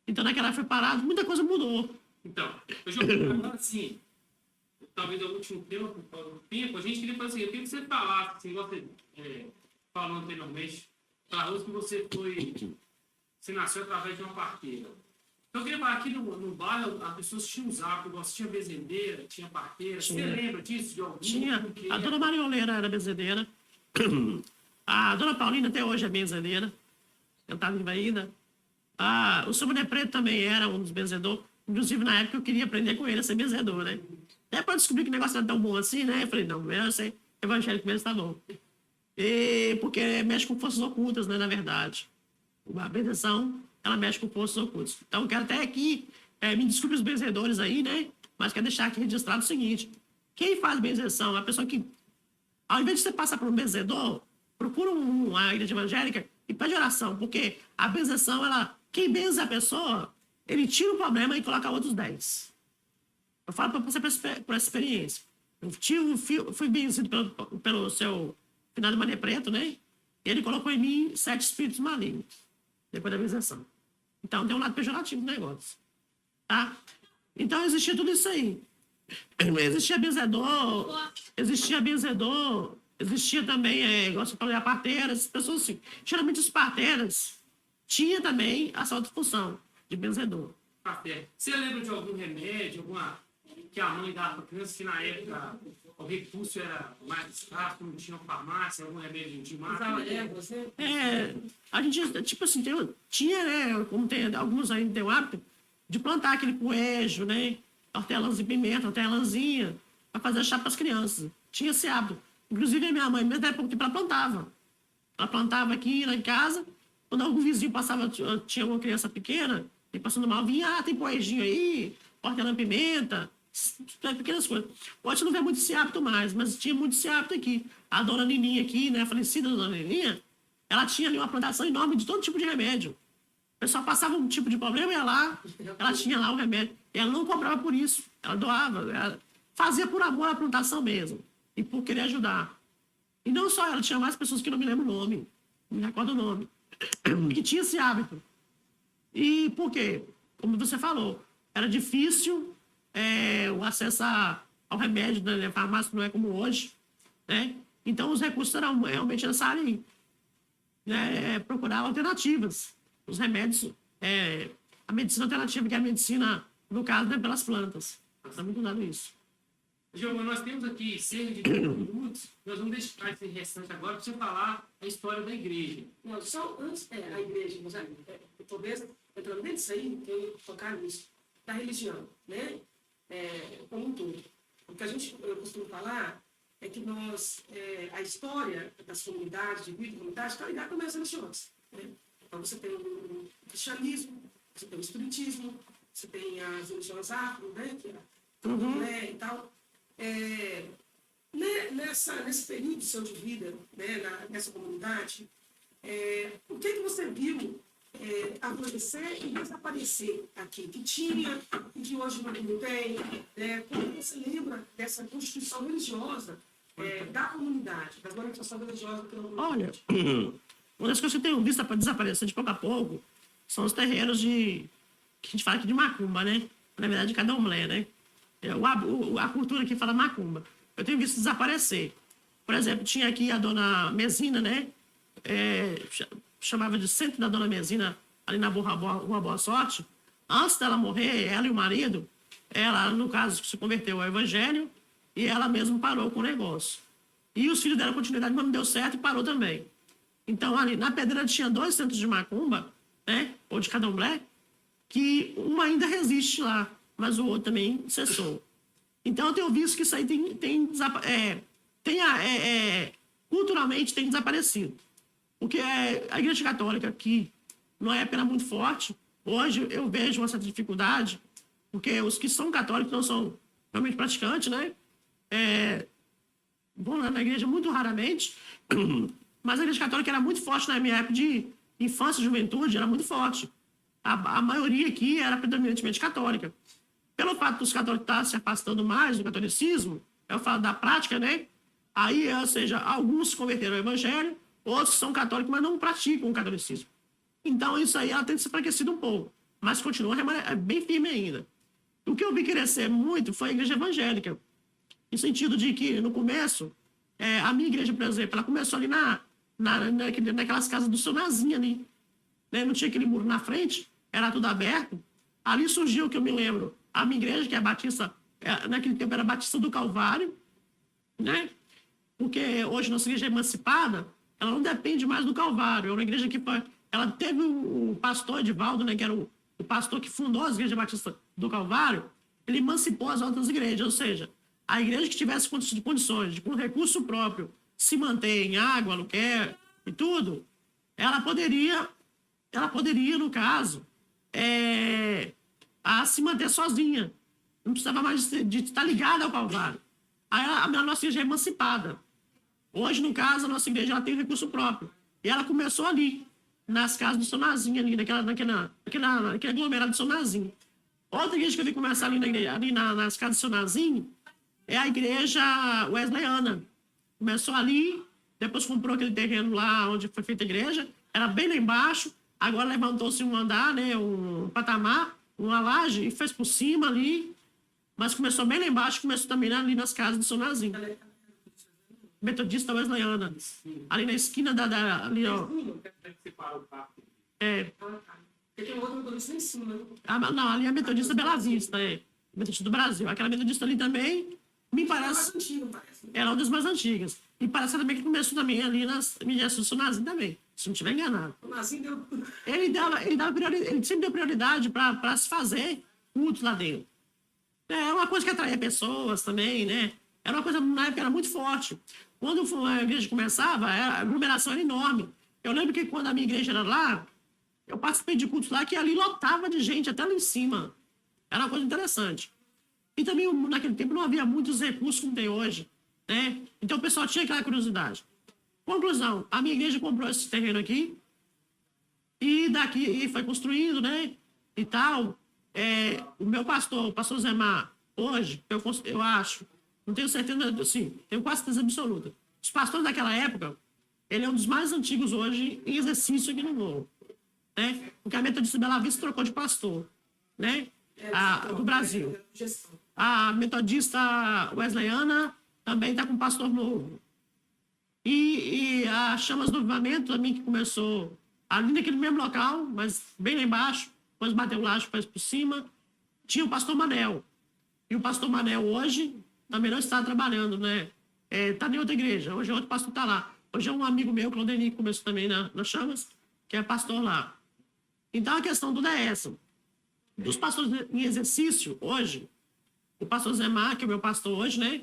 Então, naquela época foi parado, muita coisa mudou. Então, eu já agora assim, talvez no último tempo, a gente queria fazer assim, eu queria que você falasse, assim, igual você falou anteriormente, falou que você nasceu através de uma parteira. Então, eu queria falar aqui no bairro, as pessoas tinham os hábitos, tinha bezendeira, tinha parteira. Você lembra disso? De algum? Tinha. A dona Marioleira era bezendeira. A dona Paulina até hoje é benzedeira. Ela está viva ainda. O seu Mané Preto também era um dos benzedores. Inclusive, na época, eu queria aprender com ele a ser benzedor, né? Depois eu descobri que o negócio não era tão bom assim, né? Eu falei, não, melhor ser evangélico mesmo, tá bom. Porque mexe com forças ocultas, né? Na verdade. A benzeção, ela mexe com forças ocultas. Então, eu quero até aqui, me desculpe os benzedores aí, né? Mas quero deixar aqui registrado o seguinte. Quem faz benzeção é a pessoa que, ao invés de você passar por um benzedor, procura uma igreja evangélica e pede oração. Porque a benzeção, quem benze a pessoa, ele tira o problema e coloca outros 10. Eu falo para você por essa experiência. Eu fui benzido pelo seu finado Mané Preto, né? E ele colocou em mim 7 espíritos malignos, depois da benzeção. Então, tem um lado pejorativo do negócio. Tá? Então, existia tudo isso aí. Existia benzedor, existia também, igual você falou, a parteira, essas pessoas assim. Geralmente, os parteiras tinha também essa outra função de benzedor. Você lembra de algum remédio, que a mãe dava para criança, que na época o recurso era mais escasso, não tinha farmácia, algum remédio de marca? A gente, tipo assim, tinha, né, como tem alguns ainda tem o hábito, de plantar aquele coejo, né, hortelãs e pimenta, hortelãzinha, para fazer chá para as crianças. Tinha esse hábito. Inclusive, a minha mãe, mesmo na época que ela plantava. Ela plantava aqui lá em casa, quando algum vizinho passava, tinha uma criança pequena, e passando mal, vinha, tem coejinho aí, hortelã-pimenta, pequenas coisas. Hoje não vê muito esse hábito mais, mas tinha muito esse hábito aqui. A dona Nininha aqui, né, a falecida dona Nininha, ela tinha ali uma plantação enorme de todo tipo de remédio. O pessoal passava um tipo de problema, ia lá, ela tinha lá o remédio. E ela não cobrava por isso, ela doava, ela fazia por amor à plantação mesmo, e por querer ajudar. E não só ela, tinha mais pessoas que não me lembro o nome, não me recordo o nome, que tinha esse hábito. E por quê? Como você falou, era difícil o acesso ao remédio da farmácia, não é como hoje, né? Então, os recursos eram realmente nessa área aí. Procurar alternativas. Os remédios, a medicina alternativa, que é a medicina, no caso, né, pelas plantas. Está muito dado isso. Giovanni, nós temos aqui cerca de 10 minutos. Nós vamos deixar esse restante agora para você falar a história da igreja. Não, só antes, a igreja, talvez, entrando dentro disso aí, que eu ia tocar nisso, da religião, né? Como um todo. O que eu costumo falar é que a história das comunidades, de vida de comunidade, está ligada também às religiões. Né? Então, você tem o cristianismo, você tem o espiritismo, você tem as religiões afro, né? Que é e tal. Nesse período seu de vida, né, nessa comunidade, o que você viu acontecer e desaparecer aqui, que tinha e que hoje não tem, né? Como você lembra dessa constituição religiosa da comunidade, das manifestações religiosas pela comunidade? Olha, uma das coisas que eu tenho visto para desaparecer de pouco a pouco são os terreiros que a gente fala aqui de macumba, né? Na verdade, de candomblé, né? A cultura aqui fala macumba. Eu tenho visto desaparecer. Por exemplo, tinha aqui a dona Mesina, né? Chamava de Centro da Dona Mesina, ali na Rua Boa Sorte. Antes dela morrer, ela e o marido, ela, no caso, se converteu ao evangelho e ela mesma parou com o negócio. E os filhos dela continuidade, mas não deu certo e parou também. Então, ali na Pedreira tinha 2 centros de macumba, né? Ou de candomblé, que um ainda resiste lá, mas o outro também cessou. Então, eu tenho visto que isso aí culturalmente tem desaparecido. Porque a Igreja Católica aqui não é apenas muito forte. Hoje eu vejo uma certa dificuldade, porque os que são católicos não são realmente praticantes, né? Vão lá na igreja muito raramente, mas a Igreja Católica era muito forte na minha época de infância e juventude, era muito forte. A maioria aqui era predominantemente católica. Pelo fato dos católicos estar se afastando mais do catolicismo, eu falo da prática, né? Aí, ou seja, alguns se converteram ao evangelho, outros são católicos, mas não praticam o catolicismo. Então, isso aí ela tem se enfraquecido um pouco, mas continua bem firme ainda. O que eu vi crescer muito foi a igreja evangélica, no sentido de que, no começo, a minha igreja, por exemplo, ela começou ali naquelas casas do seu Nazinho ali, né? Não tinha aquele muro na frente, era tudo aberto. Ali surgiu, que eu me lembro, a minha igreja, que é a Batista, naquele tempo era Batista do Calvário, né? Porque hoje nossa igreja é emancipada, ela não depende mais do Calvário. É uma igreja que ela teve o pastor Edivaldo, né, que era o pastor que fundou as igrejas Batista do Calvário, ele emancipou as outras igrejas, ou seja, a igreja que tivesse condições de, com recurso próprio, se manter em água, aluguel e tudo, ela poderia, no caso, a se manter sozinha. Não precisava mais de estar ligada ao Calvário. Aí a nossa igreja é emancipada. Hoje, no caso, a nossa igreja ela tem recurso próprio. E ela começou ali, nas casas do Sonazinho, ali naquele aglomerado do Sonazinho. Outra igreja que eu vi começar ali nas casas do Sonazinho é a igreja wesleyana. Começou ali, depois comprou aquele terreno lá onde foi feita a igreja, era bem lá embaixo, agora levantou-se um andar, né, um patamar, uma laje, e fez por cima ali, mas começou bem lá embaixo, começou também ali nas casas do Sonazinho. Metodista wesleyana. Ali na esquina ali, ó. Porque tem outro metodista em cima. Não, ali é a Metodista Bela Vista, Metodista do Brasil. Aquela metodista ali também, me parece. Ela é uma das mais antigas. E parece também que começou também ali nas mídias do Sonazinho também, se não estiver enganado. Ele sempre deu prioridade para se fazer culto lá dentro. É uma coisa que atraía pessoas também, né? Era uma coisa, na época, era muito forte. Quando a igreja começava, a aglomeração era enorme. Eu lembro que quando a minha igreja era lá, eu participei de cultos lá que ali lotava de gente, até lá em cima. Era uma coisa interessante. E também, naquele tempo, não havia muitos recursos como tem hoje, né? Então, o pessoal tinha aquela curiosidade. Conclusão, a minha igreja comprou esse terreno aqui, e daqui foi construindo, né? E tal. O meu pastor, o pastor Zemar, hoje, eu acho, não tenho certeza, assim, tenho quase certeza absoluta. Os pastores daquela época, ele é um dos mais antigos hoje em exercício aqui no Morro, né? Porque a Metodista Bela Vista trocou de pastor, né? Do Brasil. A Metodista Wesleyana também está com pastor novo. E a Chamas do Avivamento também, que começou ali naquele mesmo local, mas bem lá embaixo, depois bateu lá, depois por cima, tinha o pastor Manel. E o pastor Manel hoje também não está trabalhando, né? Está em outra igreja. Hoje outro pastor está lá. Hoje é um amigo meu, Claudemir, que começou também na Chamas, que é pastor lá. Então, a questão toda é essa. Dos pastores em exercício, hoje, o pastor Zemar, que é o meu pastor hoje, né?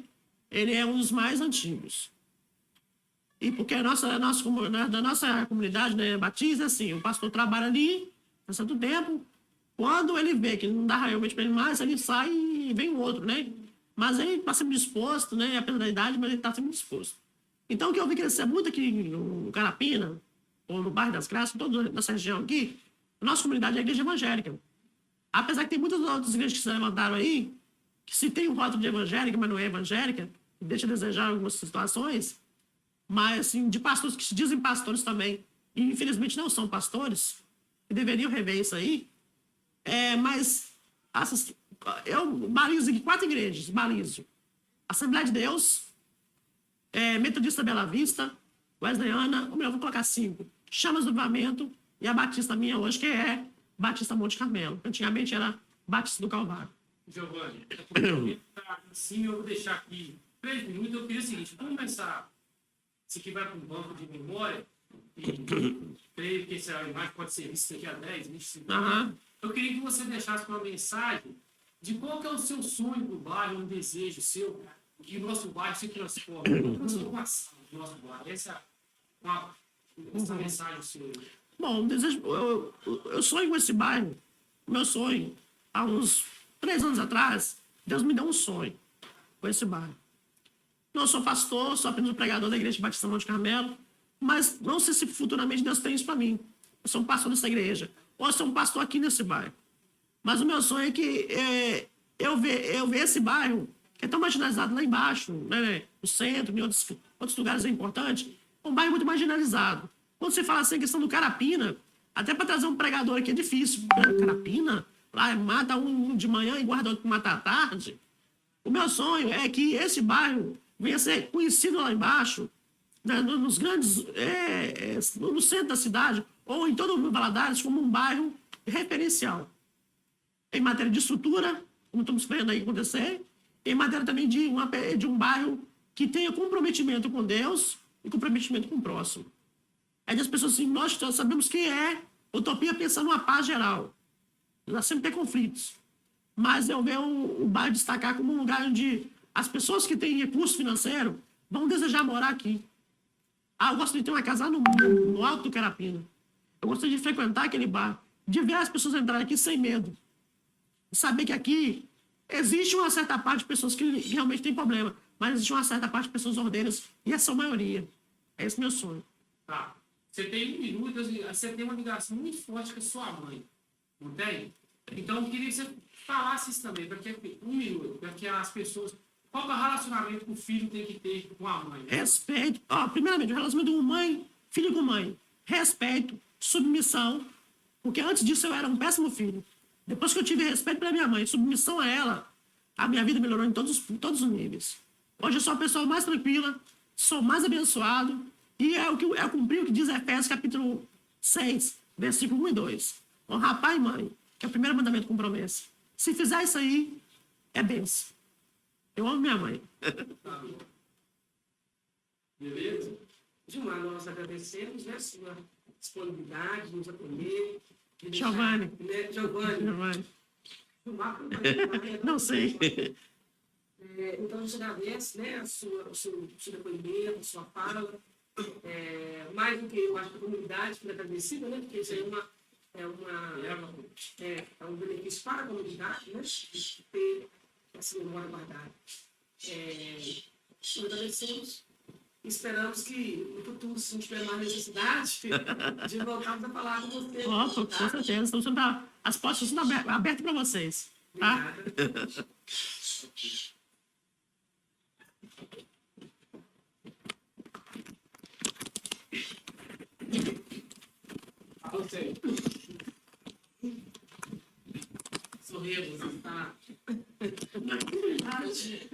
Ele é um dos mais antigos. E porque da nossa comunidade, né, Batista, assim, o pastor trabalha ali, há certo tempo, quando ele vê que não dá realmente para ele mais, ele sai e vem o outro, né? Mas ele está sempre disposto, né? Apesar da idade, mas ele está sempre disposto. Então, o que eu vi crescer muito aqui no Carapina, ou no bairro das Graças, toda nessa região aqui, a nossa comunidade é a igreja evangélica. Apesar que tem muitas outras igrejas que se levantaram aí, que se tem um rótulo de evangélica, mas não é evangélica, deixa a desejar algumas situações, mas, assim, de pastores que se dizem pastores também, e infelizmente não são pastores, e deveriam rever isso aí. Mas eu balizo aqui 4 igrejas, balizo. Assembleia de Deus, Metodista Bela Vista, Wesleyana, ou melhor, vou colocar 5. Chamas do Avivamento e a Batista minha hoje, que é Batista Monte Carmelo. Antigamente era Batista do Calvário. Giovanni, sim, eu vou deixar aqui 3 minutos. Eu queria o seguinte, vamos começar. Isso aqui vai para um banco de memória, e creio que essa imagem pode ser vista daqui a 10, 25 anos. Eu queria que você deixasse uma mensagem de qual que é o seu sonho do bairro, um desejo seu, que o nosso bairro se transforme, uma transformação do nosso bairro. Essa mensagem sua. Bom, eu sonho com esse bairro. Meu sonho, há uns 3 anos atrás, Deus me deu um sonho com esse bairro. Não sou pastor, sou apenas um pregador da Igreja Batista Monte Carmelo, mas não sei se futuramente Deus tem isso para mim. Eu sou um pastor dessa igreja, ou eu sou um pastor aqui nesse bairro. Mas o meu sonho é que eu ver esse bairro, que é tão marginalizado lá embaixo, né, no centro, em outros lugares é importante, é um bairro muito marginalizado. Quando você fala assim, a questão do Carapina, até para trazer um pregador aqui é difícil. Carapina, lá mata um de manhã e guarda outro para matar à tarde. O meu sonho é que esse bairro venha a ser conhecido lá embaixo, né, nos grandes, no centro da cidade, ou em todo o Valadares, como um bairro referencial. Em matéria de estrutura, como estamos vendo aí acontecer, em matéria também de um bairro que tenha comprometimento com Deus e comprometimento com o próximo. As pessoas assim, nós sabemos que é utopia pensar numa paz geral. Nós sempre tem conflitos. Mas eu vejo o bairro destacar como um lugar onde as pessoas que têm recurso financeiro vão desejar morar aqui. Eu gostaria de ter uma casa no alto do Carapina. Eu gostaria de frequentar aquele bar, de ver as pessoas entrarem aqui sem medo. Saber que aqui existe uma certa parte de pessoas que realmente têm problema, mas existe uma certa parte de pessoas ordeiras, e essa é a maioria. É esse meu sonho. Tá. Você tem 1 minuto, você tem uma ligação muito forte com a sua mãe, não tem? Então, eu queria que você falasse isso também, porque 1 minuto, porque as pessoas... Qual é o relacionamento que o filho tem que ter com a mãe? Respeito. Primeiramente, o relacionamento com mãe, filho com mãe. Respeito, submissão, porque antes disso eu era um péssimo filho. Depois que eu tive respeito pela minha mãe, submissão a ela, a minha vida melhorou em todos os níveis. Hoje eu sou a pessoa mais tranquila, sou mais abençoado, e é cumprir o que diz Efésios capítulo 6, versículo 1 e 2. Honrar pai e mãe, que é o primeiro mandamento com promessa. Se fizer isso aí, é bênção. Eu amo minha mãe. Beleza? Gilmar, nós agradecemos, né, a sua disponibilidade, nos acolher. Giovanni. Né, Giovanni. Gilmar, não sei. Então, a gente agradece, né, o seu depoimento, a sua fala. Mais do que eu acho que a comunidade fica agradecida, né, porque isso aí é um benefício para a comunidade, né, de ter essa memória guardada. Nós agradecemos. Esperamos que no futuro, se não tiver mais necessidade, de voltarmos a falar com vocês. Com certeza. As portas estão abertas para vocês. Tá? Obrigada. A você. Sorria, você está... Na comunidade.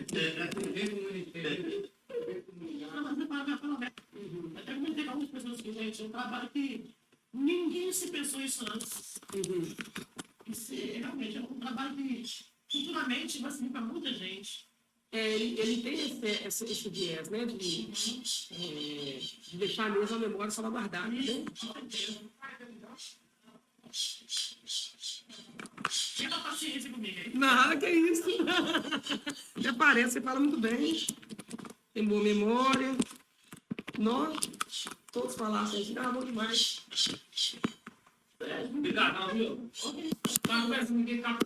Até comentei com algumas pessoas que, gente, é um trabalho que ninguém se pensou isso antes. Isso realmente é um trabalho que futuramente vai servir para muita gente. Ele tem esse viés, né, de deixar mesmo a memória salvaguardada. Né? Tenha paciência comigo aí. Não, que isso. Até parece, você fala muito bem. Tem boa memória. Nós, todos falassem assim, ah, bom demais. Obrigado, viu? Tá conversando ninguém tá.